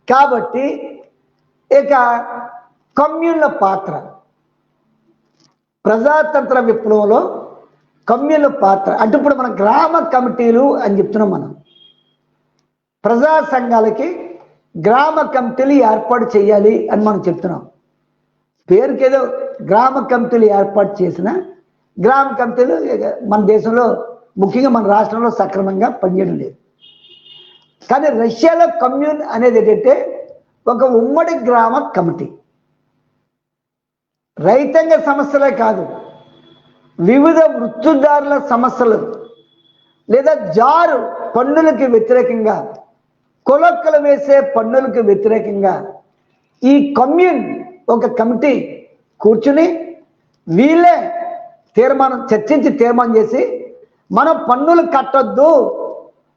కాబట్టి ఇక కమ్యూన్ల పాత్ర, ప్రజాతంత్ర విప్లవంలో కమ్యూన్ల పాత్ర అంటే ఇప్పుడు మన గ్రామ కమిటీలు అని చెప్తున్నాం. మనం ప్రజా సంఘాలకి గ్రామ కమిటీలు ఏర్పాటు చేయాలి అని మనం చెప్తున్నాం. పేరుకి ఏదో గ్రామ కమిటీలు ఏర్పాటు చేసిన గ్రామ కమిటీలు మన దేశంలో ముఖ్యంగా మన రాష్ట్రంలో సక్రమంగా పనిచేయడం లేదు. కానీ రష్యాలో కమ్యూన్ అనేది ఏంటంటే ఒక ఉమ్మడి గ్రామ కమిటీ. రైతాంగ సమస్యలే కాదు, వివిధ వృత్తిదారుల సమస్యలు లేదా జారు పన్నులకి వ్యతిరేకంగా, కొలక్కలు వేసే పన్నులకు వ్యతిరేకంగా ఈ కమ్యూన్ ఒక కమిటీ కూర్చుని వీళ్ళే చర్చించి తీర్మానం చేసి మనం పన్నులు కట్టొద్దు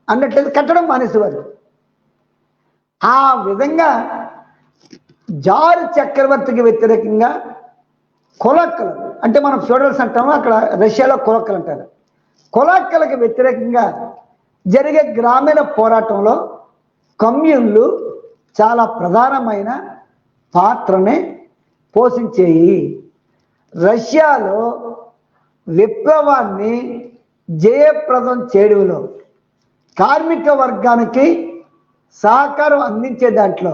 అన్నట్లయితే కట్టడం మానేసేవారు. ఆ విధంగా జారు చక్రవర్తికి వ్యతిరేకంగా కొలక్కలు అంటే మనం ఫ్యూడల్స్ అంటాము, అక్కడ రష్యాలో కొలక్కలు అంటారు. కొలక్కలకు వ్యతిరేకంగా జరిగే గ్రామీణ పోరాటంలో కమ్యూన్లు చాలా ప్రధానమైన పాత్రని పోషించేయి. రష్యాలో విప్లవాన్ని జయప్రదం చేయడంలో కార్మిక వర్గానికి సహకారం అందించే దాంట్లో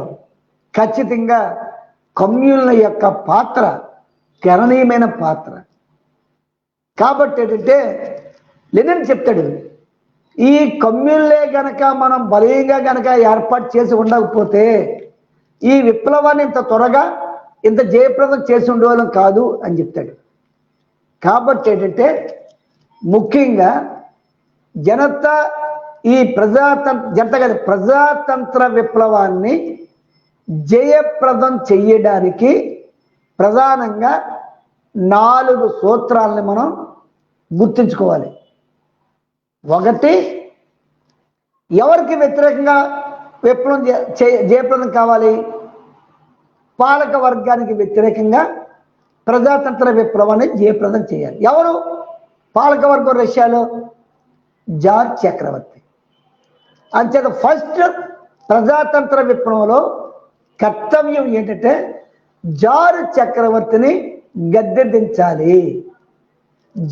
ఖచ్చితంగా కమ్యూన్ల యొక్క పాత్ర గణనీయమైన పాత్ర. కాబట్టి ఏంటంటే లెనిన్ చెప్తాడు, ఈ కమ్యూన్లే గనక మనం బలీయంగా గనక ఏర్పాటు చేసి ఉండకపోతే ఈ విప్లవాన్ని ఇంత త్వరగా ఇంత జయప్రదం చేసి ఉండేవాళ్ళం కాదు అని చెప్తాడు. కాబట్టి ఏంటంటే ముఖ్యంగా జనతా ఈ ప్రజాతంత్ర విప్లవాన్ని జయప్రదం చెయ్యడానికి ప్రధానంగా 4 సూత్రాలని మనం గుర్తుంచుకోవాలి. ఒకటి, ఎవరికి వ్యతిరేకంగా విప్లవం జయప్రదం కావాలి? పాలక వర్గానికి వ్యతిరేకంగా ప్రజాతంత్ర విప్లవాన్ని జయప్రదం చేయాలి. ఎవరు పాలక వర్గం రష్యాలో? జార్ చక్రవర్తి. అంచేత ఫస్ట్ ప్రజాతంత్ర విప్లవంలో కర్తవ్యం ఏంటంటే జారు చక్రవర్తిని గద్దెదించాలి.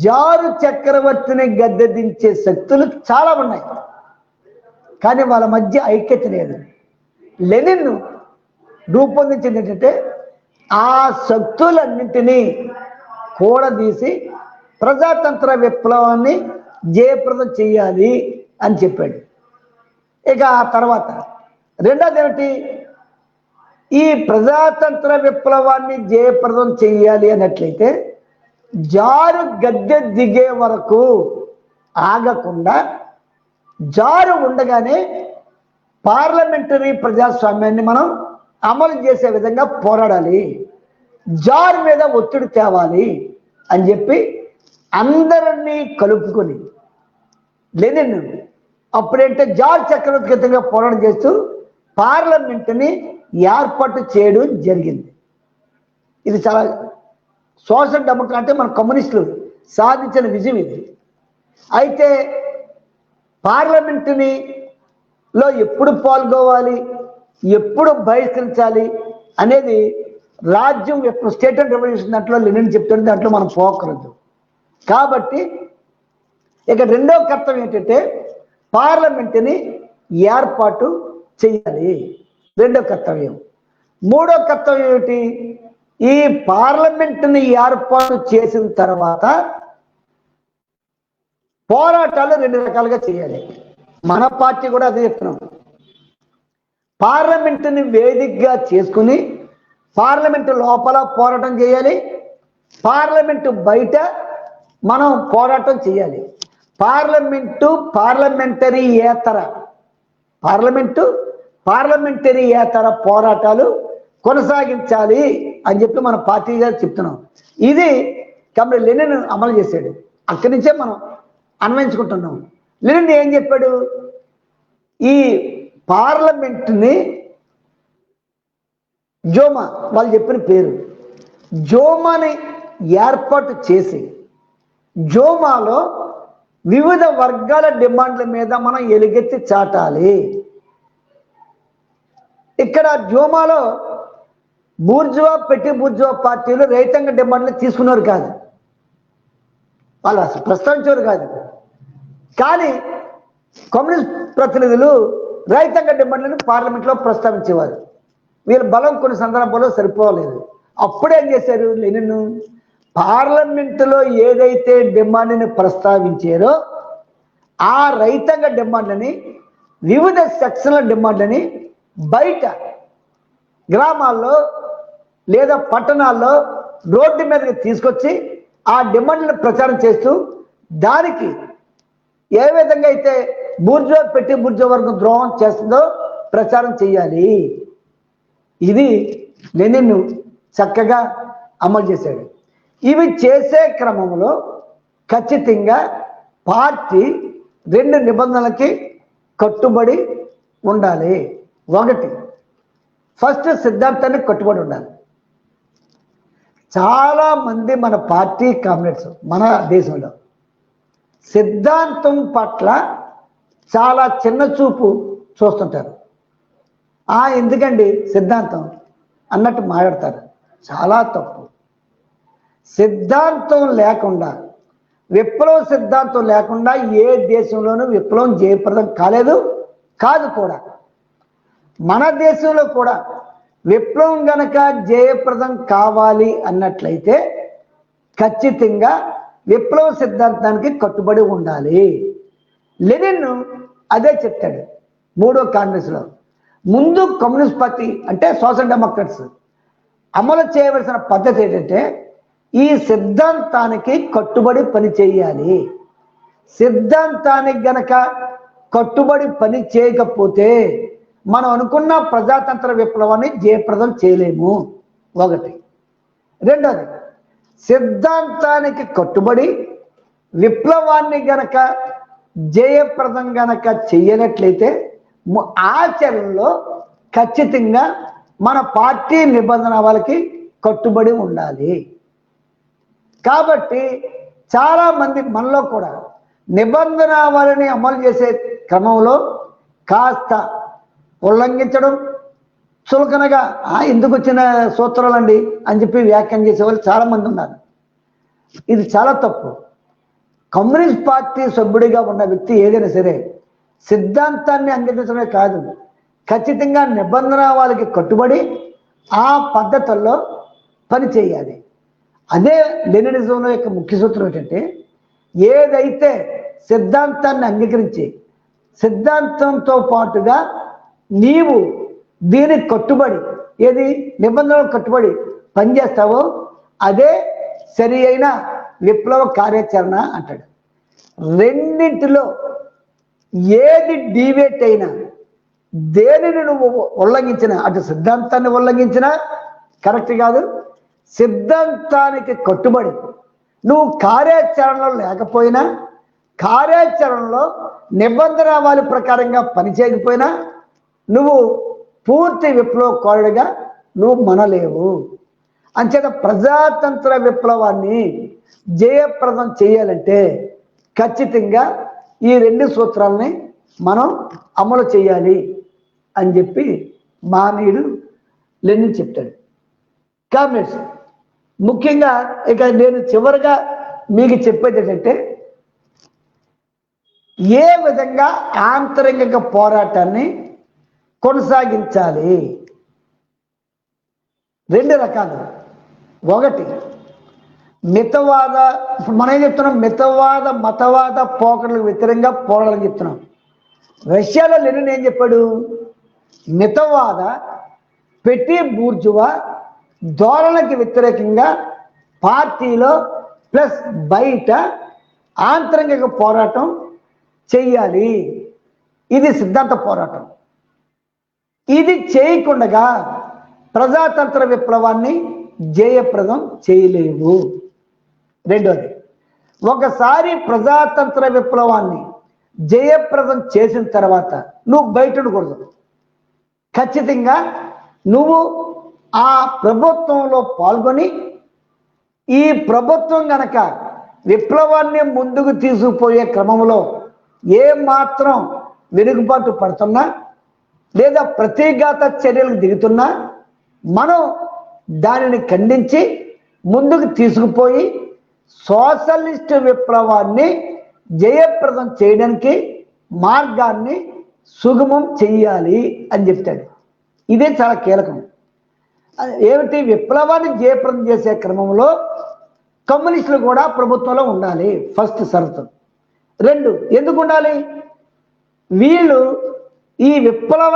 జారు చక్రవర్తిని గద్దెదించే శక్తులు చాలా ఉన్నాయి, కానీ వాళ్ళ మధ్య ఐక్యత లేదు. లెనిన్ రూపొందించింది ఏంటంటే ఆ శక్తులన్నింటినీ కూడదీసి ప్రజాతంత్ర విప్లవాన్ని జయప్రదం చేయాలి అని చెప్పాడు. ఇక ఆ తర్వాత రెండోది ఏమిటి? ఈ ప్రజాతంత్ర విప్లవాన్ని జయప్రదం చేయాలి అన్నట్లయితే జారు గద్దె దిగే వరకు ఆగకుండా జారు ఉండగానే పార్లమెంటరీ ప్రజాస్వామ్యాన్ని మనం అమలు చేసే విధంగా పోరాడాలి, జార్ మీద ఒత్తిడి తేవాలి అని చెప్పి అందరినీ కలుపుకొని లెనిన్ అప్పుడేంటే జార్ చక్రవర్తిగా పోరాటం చేస్తూ పార్లమెంటుని ఏర్పాటు చేయడం జరిగింది. ఇది చాలా సోషల్ డెమోక్రాట్ అంటే మన కమ్యూనిస్టులు సాధించిన విజయం ఇది. అయితే పార్లమెంటుని లో ఎప్పుడు పాల్గొవాలి, ఎప్పుడు బహిష్కరించాలి అనేది రాజ్యం ఎప్పుడు స్టేట్ అండ్ రెవల్యూషన్ దాంట్లో లెనిన్ చెప్తుంది, దాంట్లో మనం పోకూడదు. కాబట్టి ఇక రెండో కర్తవ్యం ఏంటంటే పార్లమెంటుని ఏర్పాటు చేయాలి, రెండో కర్తవ్యం. మూడో కర్తవ్యం ఏమిటి? ఈ పార్లమెంటుని ఏర్పాటు చేసిన తర్వాత పోరాటాలు 2 రకాలుగా చేయాలి. మన పార్టీ కూడా అదే చెప్తున్నాం. పార్లమెంటుని వేదికగా చేసుకుని పార్లమెంటు లోపల పోరాటం చేయాలి, పార్లమెంటు బయట మనం పోరాటం చేయాలి. పార్లమెంటరీ ఏతర పోరాటాలు కొనసాగించాలి అని చెప్పి మన పార్టీగా చెప్తున్నాం. ఇది కమ్రేడ్ లెనిన్ అమలు చేశాడు. అక్కడి నుంచే మనం అన్వయించుకుంటున్నాం. లెనిన్ ఏం చెప్పాడు? ఈ పార్లమెంట్ని జోమా, వాళ్ళు చెప్పిన పేరు జోమాని ఏర్పాటు చేసి జోమాలో వివిధ వర్గాల డిమాండ్ల మీద మనం ఎలుగెత్తి చాటాలి. ఇక్కడ జోమాలో బూర్జువా పెట్టి బూర్జువా పార్టీలు రైతాంగ డిమాండ్లు తీసుకున్నారు కాదు, వాళ్ళు అసలు ప్రస్తావించేవారు కాదు. కానీ కమ్యూనిస్ట్ ప్రతినిధులు రైతాంగ డిమాండ్లను పార్లమెంట్లో ప్రస్తావించేవారు. వీళ్ళ బలం కొన్ని సందర్భాల్లో సరిపోలేదు. అప్పుడేం చేశారు లెనిన్? పార్లమెంటులో ఏదైతే డిమాండ్ని ప్రస్తావించారో ఆ రైతాంగ డిమాండ్లని, వివిధ సెక్షన్ల డిమాండ్లని బయట గ్రామాల్లో లేదా పట్టణాల్లో రోడ్డు మీదకి తీసుకొచ్చి ఆ డిమాండ్లను ప్రచారం చేస్తూ దానికి ఏ విధంగా అయితే బూర్జువా పెట్టి బూర్జువా వర్గం ద్రోహం చేస్తుందో ప్రచారం చేయాలి. ఇది లెనిన్ చక్కగా అమలు చేశాడు. ఇవి చేసే క్రమంలో ఖచ్చితంగా పార్టీ 2 నిబంధనలకి కట్టుబడి ఉండాలి. ఒకటి, ఫస్ట్ సిద్ధాంతానికి కట్టుబడి ఉండాలి. చాలా మంది మన పార్టీ కామ్రేడ్స్ మన దేశంలో సిద్ధాంతం పట్ల చాలా చిన్న చూపు చూస్తుంటారు. ఎందుకండి సిద్ధాంతం అన్నట్టు మాట్లాడతారు. చాలా తప్పు. సిద్ధాంతం లేకుండా, విప్లవ సిద్ధాంతం లేకుండా ఏ దేశంలోనూ విప్లవం జయప్రదం కాదు కూడా. మన దేశంలో కూడా విప్లవం గనక జయప్రదం కావాలి అన్నట్లయితే ఖచ్చితంగా విప్లవ సిద్ధాంతానికి కట్టుబడి ఉండాలి. లెనిన్ అదే చెప్తాడు 3వ కాంగ్రెస్లో. ముందు కమ్యూనిస్ట్ పార్టీ అంటే సోషల్ డెమోక్రాట్స్ అమలు చేయవలసిన పద్ధతి ఏంటంటే ఈ సిద్ధాంతానికి కట్టుబడి పని చేయాలి. సిద్ధాంతానికి గనక కట్టుబడి పని చేయకపోతే మనం అనుకున్న ప్రజాతంత్ర విప్లవాన్ని జయప్రదం చేయలేము. ఒకటి. రెండోది, సిద్ధాంతానికి కట్టుబడి విప్లవాన్ని గనక జయప్రదం గనక చెయ్యనట్లయితే ఆచరణలో ఖచ్చితంగా మన పార్టీ నిబంధనలకి కట్టుబడి ఉండాలి. కాబట్టి చాలా మంది మనలో కూడా నిబంధనలని అమలు చేసే క్రమంలో కాస్త ఉల్లంఘించడం, చులకనగా ఎందుకు వచ్చిన సూత్రాలండి అని చెప్పి వ్యాఖ్యానం చేసేవాళ్ళు చాలా మంది ఉన్నారు. ఇది చాలా తప్పు. కమ్యూనిస్ట్ పార్టీ సభ్యుడిగా ఉన్న వ్యక్తి ఏదైనా సరే సిద్ధాంతాన్ని అంగీకరించడమే కాదు, ఖచ్చితంగా నిబంధనలకి కట్టుబడి ఆ పద్ధతుల్లో పని చేయాలి. అదే లెనినిజంలో యొక్క ముఖ్య సూత్రం ఏంటంటే ఏదైతే సిద్ధాంతాన్ని అంగీకరించి సిద్ధాంతంతో పాటుగా నీవు దీనికి కట్టుబడి ఏది నిబంధనలకు కట్టుబడి పనిచేస్తావో అదే సరి అయిన విప్లవ కార్యాచరణ అంటాడు. రెండింటిలో ఏది డీవేట్ అయినా, దేనిని నువ్వు ఉల్లంఘించినా, అటు సిద్ధాంతాన్ని ఉల్లంఘించినా కరెక్ట్ కాదు. సిద్ధాంతానికి కట్టుబడి నువ్వు కార్యాచరణలో లేకపోయినా, కార్యాచరణలో నిబంధనావళి ప్రకారంగా పనిచేయకపోయినా నువ్వు పూర్తి విప్లవకారుడిగా నువ్వు మనలేవు. అంచేత ప్రజాతంత్ర విప్లవాన్ని జయప్రదం చేయాలంటే ఖచ్చితంగా ఈ 2 సూత్రాలని మనం అమలు చేయాలి అని చెప్పి మహనీయుడు లెనిన్ చెప్తాడు. కామ్రేడ్స్, ముఖ్యంగా ఇక నేను చివరిగా మీకు చెప్పేది ఏంటంటే ఏ విధంగా ఆంతరంగిక పోరాటాన్ని కొనసాగించాలి. 2 రకాలు. ఒకటి, మితవాద, ఇప్పుడు మనం ఏం చెప్తున్నాం, మితవాద మతవాద పోకడలకు వ్యతిరేకంగా పోరాడాలని చెప్తున్నాం. రష్యాలో లెనిన్ ఏం చెప్పాడు? మితవాద పెట్టి బూర్జువా ధోరణికి వ్యతిరేకంగా పార్టీలో ప్లస్ బయట ఆంతరంగిక పోరాటం చెయ్యాలి. ఇది సిద్ధాంత పోరాటం. ఇది చేయకుండా ప్రజాతంత్ర విప్లవాన్ని జయప్రదం చేయలేవు. రెండోది, ఒకసారి ప్రజాతంత్ర విప్లవాన్ని జయప్రదం చేసిన తర్వాత నువ్వు బయట ఉండకూడదు. ఖచ్చితంగా నువ్వు ఆ ప్రభుత్వంలో పాల్గొని ఈ ప్రభుత్వం గనక విప్లవాన్ని ముందుకు తీసుకుపోయే క్రమంలో ఏ మాత్రం వెనుకబాటు పడుతున్నా లేదా ప్రతిఘాత చర్యలకు దిగుతున్నా మనం దానిని ఖండించి ముందుకు తీసుకుపోయి సోషలిస్ట్ విప్లవాన్ని జయప్రదం చేయడానికి మార్గాన్ని సుగమం చెయ్యాలి అని చెప్తాడు. ఇదే చాలా కీలకం. ఏమిటి? విప్లవాన్ని జయప్రదం చేసే క్రమంలో కమ్యూనిస్టులు కూడా ప్రభుత్వంలో ఉండాలి, ఫస్ట్ షరతు. రెండు, ఎందుకు ఉండాలి? వీళ్ళు ఈ విప్లవ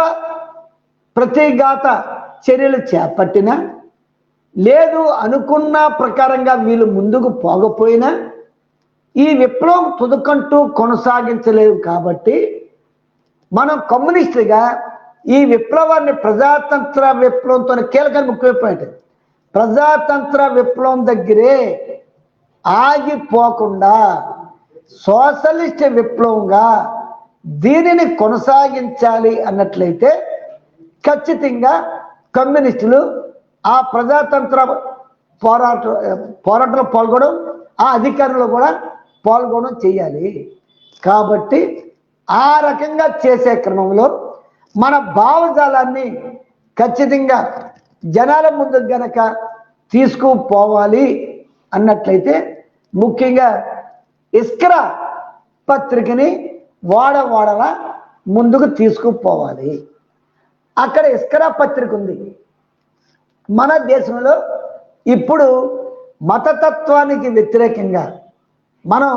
ప్రతిఘాత చర్యలు చేపట్టినా లేదు అనుకున్న ప్రకారంగా వీళ్ళు ముందుకు పోకపోయినా ఈ విప్లవం తుదకంటూ కొనసాగించలేవు. కాబట్టి మనం కమ్యూనిస్టులుగా ఈ విప్లవాన్ని ప్రజాతంత్ర విప్లవంతో కీలక ముఖ్యమైపోయింది. ప్రజాతంత్ర విప్లవం దగ్గరే ఆగిపోకుండా సోషలిస్ట్ విప్లవంగా దీనిని కొనసాగించాలి అన్నట్లయితే ఖచ్చితంగా కమ్యూనిస్టులు ఆ ప్రజాతంత్ర పోరాటంలో పాల్గొనడం, ఆ అధికారంలో కూడా పాల్గొనడం చేయాలి. కాబట్టి ఆ రకంగా చేసే క్రమంలో మన భావజాలాన్ని ఖచ్చితంగా జనాల ముందు గనక తీసుకుపోవాలి అన్నట్లయితే ముఖ్యంగా ఇస్క్రా పత్రికని వాడవాడలా ముందుకు తీసుకుపోవాలి. అక్కడ ఇస్క్రా పత్రిక ఉంది. మన దేశంలో ఇప్పుడు మతతత్వానికి వ్యతిరేకంగా మనం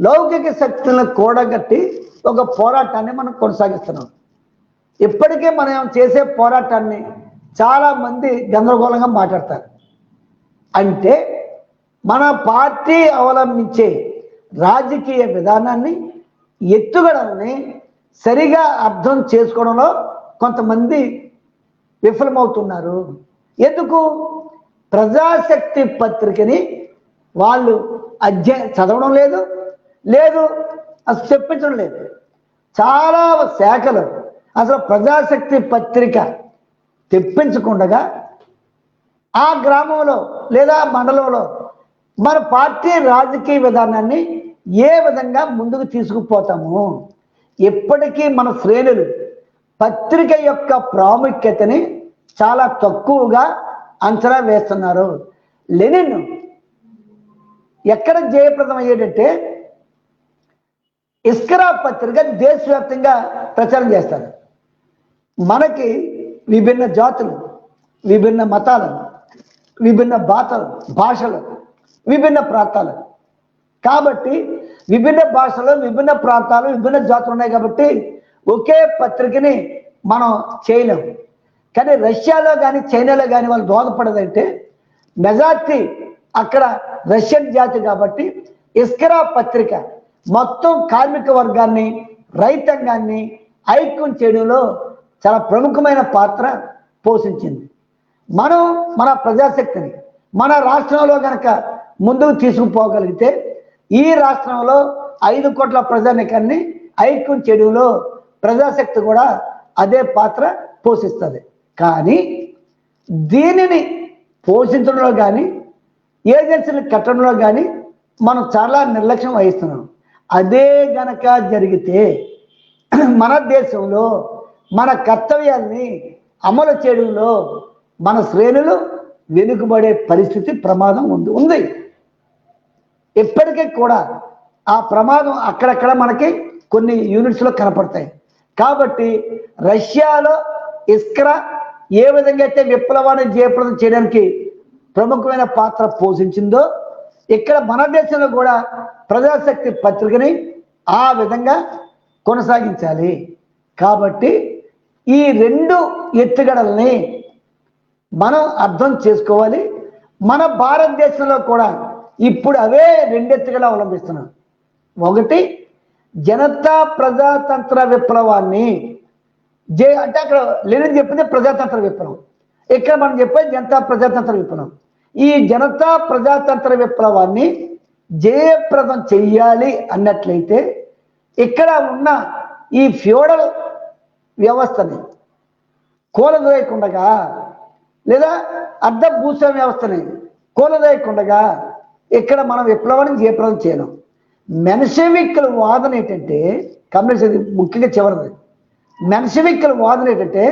లౌకిక శక్తులను కూడగట్టి ఒక పోరాటాన్ని మనం కొనసాగిస్తున్నాం. ఇప్పటికే మనం చేసే పోరాటాన్ని చాలా మంది గందరగోళంగా మాట్లాడతారు. అంటే మన పార్టీ అవలంబించే రాజకీయ విధానాన్ని, ఎత్తుగడల్ని సరిగా అర్థం చేసుకోవడంలో కొంతమంది విఫలమవుతున్నారు. ఎందుకు? ప్రజాశక్తి పత్రికని వాళ్ళు చదవడం లేదు, అసలు చెప్పించడం లేదు. చాలా శాఖలు అసలు ప్రజాశక్తి పత్రిక తెప్పించకుండా ఆ గ్రామంలో లేదా మండలంలో మన పార్టీ రాజకీయ విధానాన్ని ఏ విధంగా ముందుకు తీసుకుపోతాము. ఇప్పటికీ మన శ్రేణులు పత్రిక యొక్క ప్రాముఖ్యతని చాలా తక్కువగా అంచనా వేస్తున్నారు. లెనిన్ ఎక్కడ జయప్రదం అయ్యేటంటే ఇస్క్రా పత్రిక దేశవ్యాప్తంగా ప్రచారం చేస్తారు. మనకి విభిన్న జాతులు, విభిన్న మతాలు, విభిన్న భాషలు, విభిన్న ప్రాంతాలు. కాబట్టి విభిన్న భాషలు, విభిన్న ప్రాంతాలు, విభిన్న జాతులు ఉన్నాయి. కాబట్టి ఒకే పత్రికని మనం చేయలేము. కానీ రష్యాలో కానీ చైనాలో కానీ వాళ్ళు దోహదపడదంటే మెజార్టీ అక్కడ రష్యన్ జాతి. కాబట్టి ఇస్క్రా పత్రిక మొత్తం కార్మిక వర్గాన్ని, రైతాంగాన్ని ఐక్యం చేయడంలో చాలా ప్రముఖమైన పాత్ర పోషించింది. మనం మన ప్రజాశక్తిని మన రాష్ట్రంలో కనుక ముందుకు తీసుకుపోగలిగితే ఈ రాష్ట్రంలో 5 కోట్ల ప్రజానికాన్ని ఐక్యం చేయడంలో ప్రజాశక్తి కూడా అదే పాత్ర పోషిస్తుంది. కానీ దీనిని పోషించడంలో కానీ ఏజెన్సీలు కట్టడంలో కానీ మనం చాలా నిర్లక్ష్యం వహిస్తున్నాం. అదే గనక జరిగితే మన దేశంలో మన కర్తవ్యాన్ని అమలు చేయడంలో మన శ్రేణులు వెనుకబడే పరిస్థితి ప్రమాదం ఉంది. ఇప్పటికీ కూడా ఆ ప్రమాదం అక్కడక్కడ మనకి కొన్ని యూనిట్స్లో కనపడతాయి. కాబట్టి రష్యాలో ఇస్క్రా ఏ విధంగా అయితే విప్లవాన్ని జయప్రదం చేయడానికి ప్రముఖమైన పాత్ర పోషించిందో ఇక్కడ మన దేశంలో కూడా ప్రజాశక్తి పత్రికని ఆ విధంగా కొనసాగించాలి. కాబట్టి ఈ 2 ఎత్తుగడల్ని మనం అర్థం చేసుకోవాలి. మన భారతదేశంలో కూడా ఇప్పుడు అవే 2 ఎత్తుగడలు అవలంబిస్తున్నాం. ఒకటి, జనతా ప్రజాతంత్ర విప్లవాన్ని అంటే అక్కడ లెనిన్ చెప్పింది ప్రజాతంత్ర విప్లవం. ఇక్కడ మనం చెప్పేది జనతా ప్రజాతంత్ర విప్లవం. ఈ జనతా ప్రజాతంత్ర విప్లవాన్ని జయప్రదం చెయ్యాలి అన్నట్లయితే ఇక్కడ ఉన్న ఈ ఫ్యూడల్ వ్యవస్థని కూలదోయకుండగా లేదా అర్ధ భూస్వామ్య వ్యవస్థని కూలదోయకుండగా ఇక్కడ మనం విప్లవాన్ని జయప్రదం చేయలేం. మెన్షవిక్కుల వాదన ఏంటంటే, కమ్యూనిస్ట్ ముఖ్యంగా చివరిది, మెన్షవిక్కుల వాదన ఏంటంటే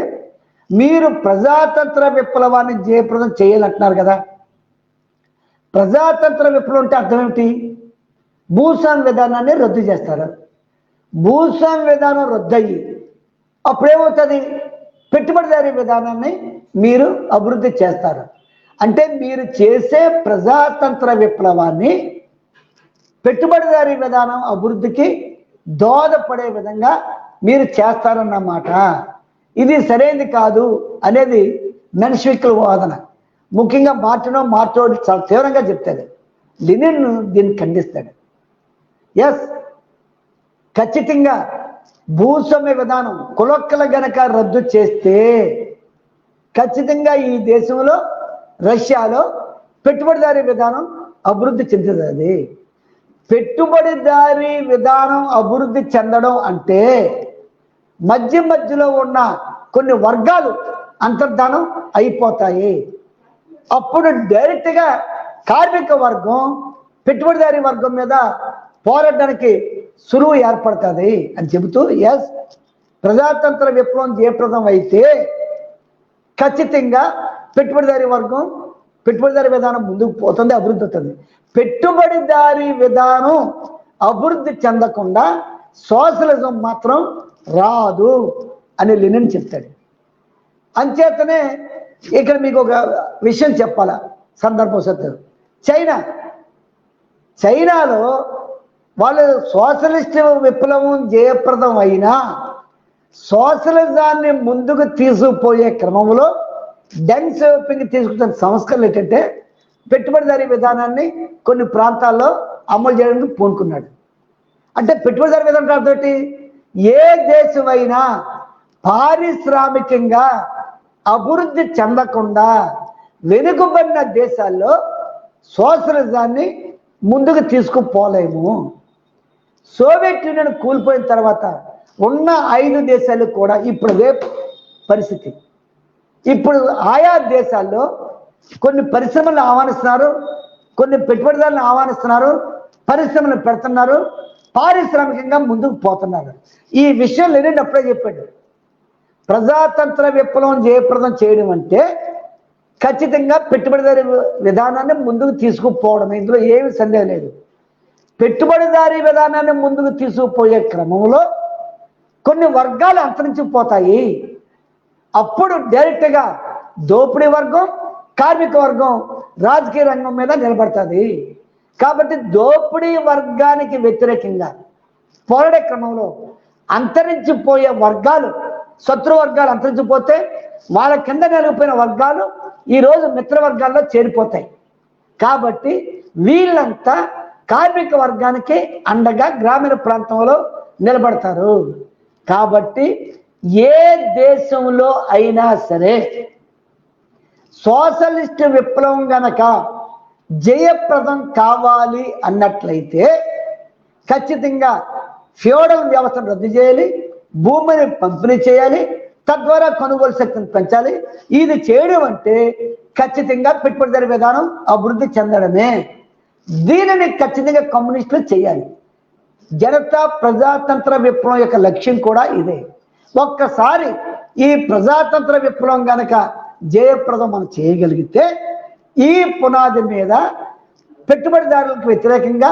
మీరు ప్రజాతంత్ర విప్లవాన్ని జయప్రదం చేయాలంటున్నారు కదా. ప్రజాతంత్ర విప్లవం అంటే అర్థం ఏమిటి? భూస్వామ్య విధానాన్ని రద్దు చేస్తారు. భూస్వామ్య విధానం రద్దయ్యి అప్పుడేమవుతుంది? పెట్టుబడిదారీ విధానాన్ని మీరు అభివృద్ధి చేస్తారు. అంటే మీరు చేసే ప్రజాతంత్ర విప్లవాన్ని పెట్టుబడిదారీ విధానం అభివృద్ధికి దోహదపడే విధంగా మీరు చేస్తారన్నమాట. ఇది సరైనది కాదు అనేది మెన్షవిక్కుల వాదన. ముఖ్యంగా మార్టోడు చాలా తీవ్రంగా చెప్తాడు. లెనిన్ దీన్ని ఖండిస్తాడు. ఎస్, ఖచ్చితంగా భూస్వామ్య విధానం కులొక్కల గనక రద్దు చేస్తే ఖచ్చితంగా ఈ దేశంలో రష్యాలో పెట్టుబడిదారీ విధానం అభివృద్ధి చెందుతుంది. పెట్టుబడిదారీ విధానం అభివృద్ధి చెందడం అంటే మధ్యలో ఉన్న కొన్ని వర్గాలు అంతర్ధానం అయిపోతాయి. అప్పుడు డైరెక్ట్గా కార్మిక వర్గం పెట్టుబడిదారీ వర్గం మీద పోరాడడానికి సులువు ఏర్పడుతుంది అని చెబుతూ, ఎస్, ప్రజాతంత్ర విప్లవం జయప్రదం అయితే ఖచ్చితంగా పెట్టుబడిదారీ విధానం ముందుకు పోతుంది, అభివృద్ధి అవుతుంది. పెట్టుబడిదారీ విధానం అభివృద్ధి చెందకుండా సోషలిజం మాత్రం రాదు అని లెనిన్ చెప్తాడు. అంచేతనే ఇక్కడ మీకు ఒక విషయం చెప్పాలా సందర్భవశాత్తు. చైనాలో వాళ్ళు సోషలిస్ట్ విప్లవం జయప్రదం అయినా సోషలిజాన్ని ముందుకు తీసుకుపోయే క్రమంలో డెంగ్ షాపింగ్ తీసుకుంటున్న సంస్కరణలు ఏంటంటే పెట్టుబడిదారీ విధానాన్ని కొన్ని ప్రాంతాల్లో అమలు చేయడానికి పూనుకున్నాడు. అంటే పెట్టుబడిదారీ విధానం అర్థం, ఏ దేశమైనా పారిశ్రామికంగా అభివృద్ధి చెందకుండా వెనుకబడిన దేశాల్లో సోషలిజాన్ని ముందుకు తీసుకుపోలేము. సోవియట్ యూనియన్ కూలిపోయిన తర్వాత ఉన్న 5 దేశాలు కూడా ఇప్పుడు అదే పరిస్థితి. ఇప్పుడు ఆయా దేశాల్లో కొన్ని పరిశ్రమలను ఆహ్వానిస్తున్నారు, కొన్ని పెట్టుబడిదారులను ఆహ్వానిస్తున్నారు, పరిశ్రమలు పెడుతున్నారు, పారిశ్రామికంగా ముందుకు పోతున్నారు. ఈ విషయం లెనిన్ అప్పుడే చెప్పాడు. ప్రజాతంత్ర విప్లవం జయప్రదం చేయడం అంటే ఖచ్చితంగా పెట్టుబడిదారీ విధానాన్ని ముందుకు తీసుకుపోవడం, ఇందులో ఏమి సందేహం లేదు. పెట్టుబడిదారీ విధానాన్ని ముందుకు తీసుకుపోయే క్రమంలో కొన్ని వర్గాలు అంతరించిపోతాయి. అప్పుడు డైరెక్ట్గా దోపిడీ వర్గం, కార్మిక వర్గం రాజకీయ రంగం మీద నిలబడుతుంది. కాబట్టి దోపిడీ వర్గానికి వ్యతిరేకంగా పోరాడే క్రమంలో అంతరించిపోయే వర్గాలు, శత్రు వర్గాలు అంతరించిపోతే వాళ్ళ కింద నిలిగిపోయిన వర్గాలు ఈరోజు మిత్ర వర్గాల్లో చేరిపోతాయి. కాబట్టి వీళ్ళంతా కార్మిక వర్గానికి అండగా గ్రామీణ ప్రాంతంలో నిలబడతారు. కాబట్టి ఏ దేశంలో అయినా సరే సోషలిస్ట్ విప్లవం గనక జయప్రదం కావాలి అన్నట్లయితే ఖచ్చితంగా ఫ్యూడల్ వ్యవస్థను రద్దు చేయాలి, భూమిని పంపిణీ చేయాలి, తద్వారా కొనుగోలు శక్తిని పెంచాలి. ఇది చేయడం అంటే ఖచ్చితంగా పెట్టుబడిదారీ విధానం అభివృద్ధి చెందడమే. దీనిని ఖచ్చితంగా కమ్యూనిస్టులు చేయాలి. జనతా ప్రజాతంత్ర విప్లవం యొక్క లక్ష్యం కూడా ఇదే. ఒక్కసారి ఈ ప్రజాతంత్ర విప్లవం గనక జయప్రదం మనం చేయగలిగితే ఈ పునాది మీద పెట్టుబడిదారులకు వ్యతిరేకంగా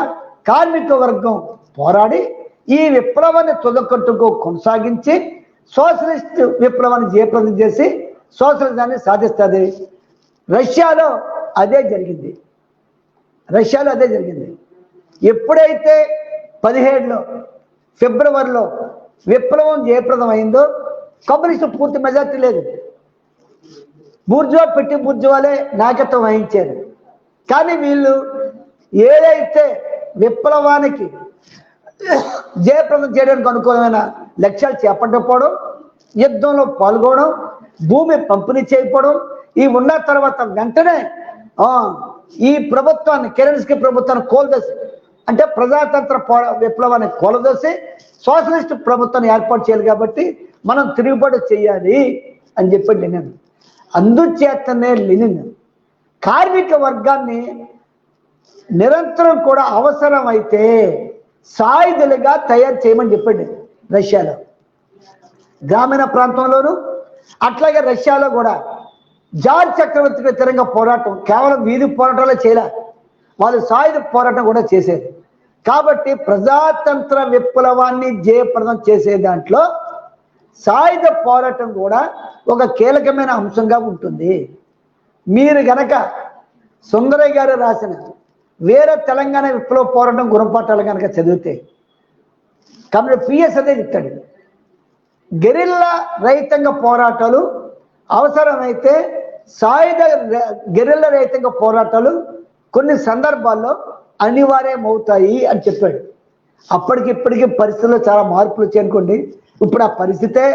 కార్మిక వర్గం పోరాడి ఈ విప్లవాన్ని తుదకొట్టుకు కొనసాగించి సోషలిస్ట్ విప్లవాన్ని జయప్రదం చేసి సోషలిజాన్ని సాధిస్తుంది. రష్యాలో అదే జరిగింది. ఎప్పుడైతే 17 ఫిబ్రవరిలో విప్లవం జయప్రదం అయిందో కమ్యూనిస్టు పూర్తి మెజార్టీ లేదు. బూర్జువా పెట్టి బూర్జువాలే నాయకత్వం వహించారు. కానీ వీళ్ళు ఏదైతే విప్లవానికి జయప్రదం చేయడానికి అనుకూలమైన లక్ష్యాలు చేపట్టకపోవడం, యుద్ధంలో పాల్గొనడం, భూమి పంపిణీ చేయకపోవడం, ఈ ఉన్న తర్వాత వెంటనే ఈ ప్రభుత్వాన్ని కెరెన్స్కి ప్రభుత్వాన్ని కోల్దోసి, అంటే ప్రజాతంత్ర విప్లవాన్ని కోలదోసి సోషలిస్ట్ ప్రభుత్వాన్ని ఏర్పాటు చేయాలి కాబట్టి మనం తిరుగుబాటు చేయాలి అని చెప్పి లెనిన్. అందుచేతనే లెనిన్ కార్మిక వర్గాన్ని నిరంతరం కూడా అవసరమైతే సాయుధులుగా తయారు చేయమని చెప్పండి. రష్యాలో గ్రామీణ ప్రాంతంలోనూ అట్లాగే రష్యాలో కూడా జార్జ్ చక్రవర్తికి వ్యతిరేకంగా పోరాటం కేవలం వీధి పోరాటాలే చేయలే, వాళ్ళు సాయుధ పోరాటం కూడా చేసేది. కాబట్టి ప్రజాతంత్ర విప్లవాన్ని జయప్రదం చేసే దాంట్లో సాయుధ పోరాటం కూడా ఒక కీలకమైన అంశంగా ఉంటుంది. మీరు గనక సుందరయ్య గారు రాసిన వేరే తెలంగాణ విప్లవ పోరాటం గుణపాఠాలు కనుక చదివితే కాబట్టి పిఎస్ అదే చెప్తాడు. గెరిల్లా రహితంగ పోరాటాలు అవసరమైతే సాయుధ గెరిల్లా రహితంగ పోరాటాలు కొన్ని సందర్భాల్లో అనివార్యమవుతాయి అని చెప్పాడు. అప్పటికిప్పటికీ పరిస్థితుల్లో చాలా మార్పులు వచ్చాయనుకోండి. ఇప్పుడు ఆ పరిస్థితే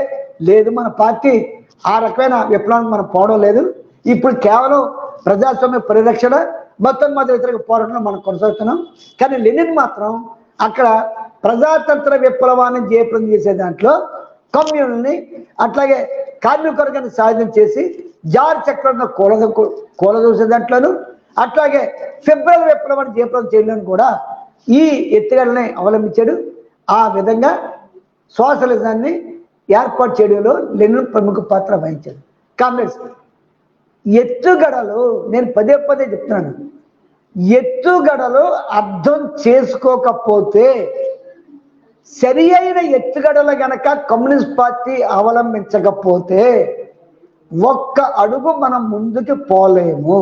లేదు. మన పార్టీ ఆ రకమైన విప్లవానికి మనం పోవడం లేదు. ఇప్పుడు కేవలం ప్రజాస్వామ్య పరిరక్షణ మొత్తం వ్యతిరేక పోరాటంలో మనం కొనసాగుతున్నాం. కానీ లెనిన్ మాత్రం అక్కడ ప్రజాతంత్ర విప్లవాన్ని జయప్రదం చేసే దాంట్లో కమ్యూనిల్ని అట్లాగే కార్మిక వర్గాన్ని సాధన చేసి జార్జ్ చక్రవర్తిని కూలదూసే దాంట్లోనూ అట్లాగే ఫిబ్రవరి విప్లవాన్ని జయప్రదం చేయడానికి కూడా ఈ ఎత్తుగడని అవలంబించాడు. ఆ విధంగా సోషలిజాన్ని ఏర్పాటు చేయడంలో లెనిన్ ప్రముఖ పాత్ర వహించాడు. కామ్రేడ్స్, ఎత్తుగడలు నేను పదే పదే చెప్తున్నాను, ఎత్తుగడలు అర్థం చేసుకోకపోతే సరి అయిన ఎత్తుగడలు గనక కమ్యూనిస్ట్ పార్టీ అవలంబించకపోతే ఒక్క అడుగు మనం ముందుకు పోలేము.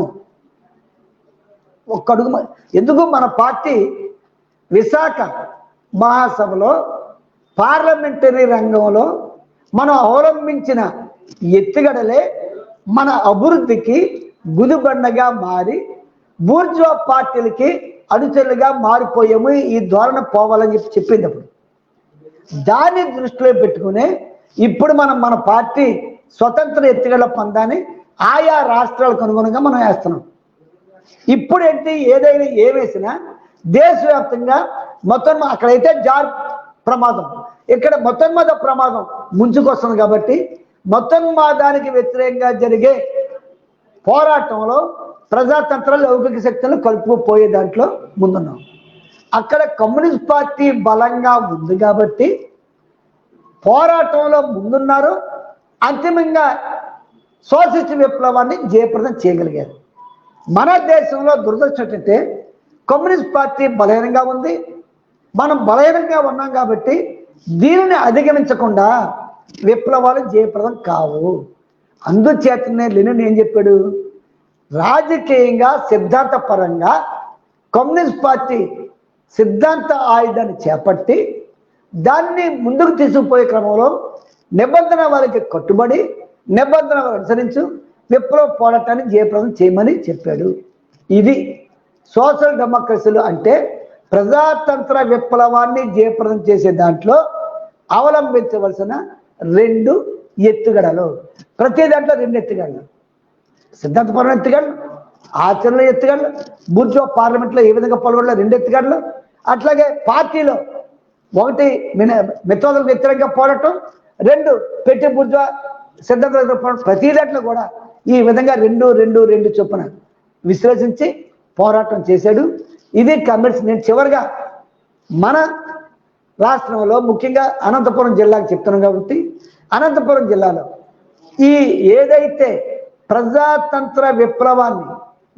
ఒక్క అడుగు ఎందుకు మన పార్టీ విశాఖ మహాసభలో పార్లమెంటరీ రంగంలో మనం అవలంబించిన ఎత్తుగడలే మన అభివృద్ధికి గుదిబండగా మారి బూర్జువా పార్టీలకి అనుచరులుగా మారిపోయాము. ఈ ధోరణ పోవాలని చెప్పింది. అప్పుడు దాన్ని దృష్టిలో పెట్టుకుని ఇప్పుడు మనం మన పార్టీ స్వతంత్ర ఎత్తుగడల పందాన్ని ఆయా రాష్ట్రాలకు అనుగుణంగా మనం వేస్తున్నాం. ఇప్పుడు ఏంటి, ఏదైనా ఏమేసినా దేశవ్యాప్తంగా మొత్తం అక్కడైతే జార్ ప్రమాదం, ఇక్కడ మొత్తన్మాద ప్రమాదం ముంచుకొస్తుంది. కాబట్టి మొత్తన్మాదానికి వ్యతిరేకంగా జరిగే పోరాటంలో ప్రజాతంత్ర లౌకిక శక్తులను కలుపుకుపోయే దాంట్లో ముందున్నాం. అక్కడ కమ్యూనిస్ట్ పార్టీ బలంగా ఉంది కాబట్టి పోరాటంలో ముందున్నారు. అంతిమంగా సోషలిస్ట్ విప్లవాన్ని జయప్రదం చేయగలిగారు. మన దేశంలో దురదృష్టం ఏంటంటే కమ్యూనిస్ట్ పార్టీ బలహీనంగా ఉంది. మనం బలహీనంగా ఉన్నాం కాబట్టి దీనిని అధిగమించకుండా విప్లవాలు జయప్రదం కావు. అందుచేతనే లెనిన్ ఏం చెప్పాడు, రాజకీయంగా సిద్ధాంత పరంగా కమ్యూనిస్ట్ పార్టీ సిద్ధాంత ఆయుధాన్ని చేపట్టి దాన్ని ముందుకు తీసుకుపోయే క్రమంలో నిబంధన వాళ్ళకి కట్టుబడి నిబంధనలు అనుసరించు విప్లవ పోరాటాన్ని జయప్రదం చేయమని చెప్పాడు. ఇది సోషల్ డెమోక్రసీలు అంటే ప్రజాతంత్ర విప్లవాన్ని జయప్రదం చేసే దాంట్లో అవలంబించవలసిన రెండు ఎత్తుగడలు. ప్రతి దాంట్లో రెండు ఎత్తుగడలు, సిద్ధాంతపరమైన ఎత్తుగడలు, ఆచరణ ఎత్తుగడలు. బూర్జువా పార్లమెంట్లో ఏ విధంగా పాల్గొనలో రెండు ఎత్తుగడలు. అట్లాగే పార్టీలో ఒకటి మిత్రోదలకు వ్యతిరేకంగా పోరాటం, రెండు పెట్టి బూర్జువా సిద్ధాంత పోరాటం. ప్రతి దాంట్లో కూడా ఈ విధంగా రెండు రెండు రెండు చొప్పున విశ్లేషించి పోరాటం చేశాడు. ఇది కమ్యూనిస్ట్. నేను చివరిగా మన రాష్ట్రంలో ముఖ్యంగా అనంతపురం జిల్లాకి చెప్తున్నాం కాబట్టి అనంతపురం జిల్లాలో ఈ ఏదైతే ప్రజాతంత్ర విప్లవాన్ని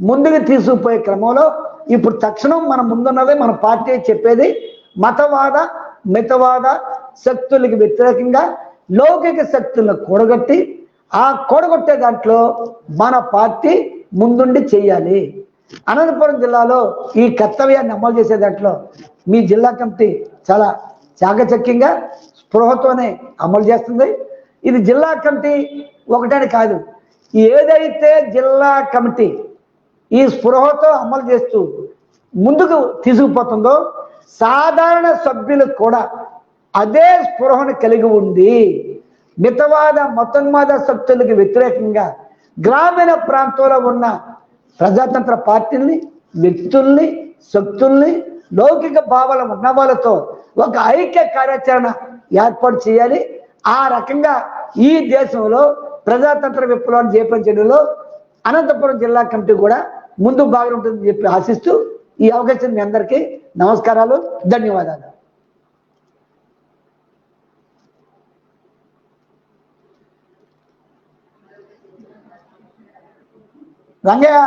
ముందుకు తీసుకుపోయే క్రమంలో ఇప్పుడు తక్షణం మన ముందున్నది మన పార్టీ చెప్పేది మతవాద మితవాద శక్తులకు వ్యతిరేకంగా లౌకిక శక్తులను కూడగట్టి ఆ కూడగొట్టే దాంట్లో మన పార్టీ ముందుండి చెయ్యాలి. అనంతపురం జిల్లాలో ఈ కర్తవ్యాన్ని అమలు చేసే దాంట్లో మీ జిల్లా కమిటీ చాలా చాకచక్యంగా స్పృహతోనే అమలు చేస్తుంది. ఇది జిల్లా కమిటీ ఒకటని కాదు, ఏదైతే జిల్లా కమిటీ ఈ స్పృహతో అమలు చేస్తూ ముందుకు తీసుకుపోతుందో సాధారణ సభ్యులకు కూడా అదే స్పృహను కలిగి ఉంది. మితవాద మతోన్మాద శక్తులకు వ్యతిరేకంగా గ్రామీణ ప్రాంతంలో ఉన్న ప్రజాతంత్ర పార్టీల్ని, వ్యక్తుల్ని, శక్తుల్ని, లౌకిక భావాల ఉన్న వాళ్ళతో ఒక ఐక్య కార్యాచరణ ఏర్పాటు చేయాలి. ఆ రకంగా ఈ దేశంలో ప్రజాతంత్ర విప్లవాన్ని చేపట్టడంలో అనంతపురం జిల్లా కమిటీ కూడా ముందు బాగా ఉంటుందని చెప్పి ఆశిస్తూ ఈ అవకాశం మీ అందరికీ నమస్కారాలు, ధన్యవాదాలు. Rangayya,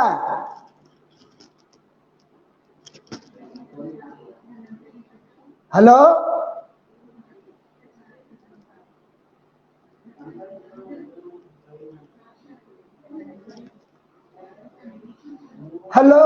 hello, hello,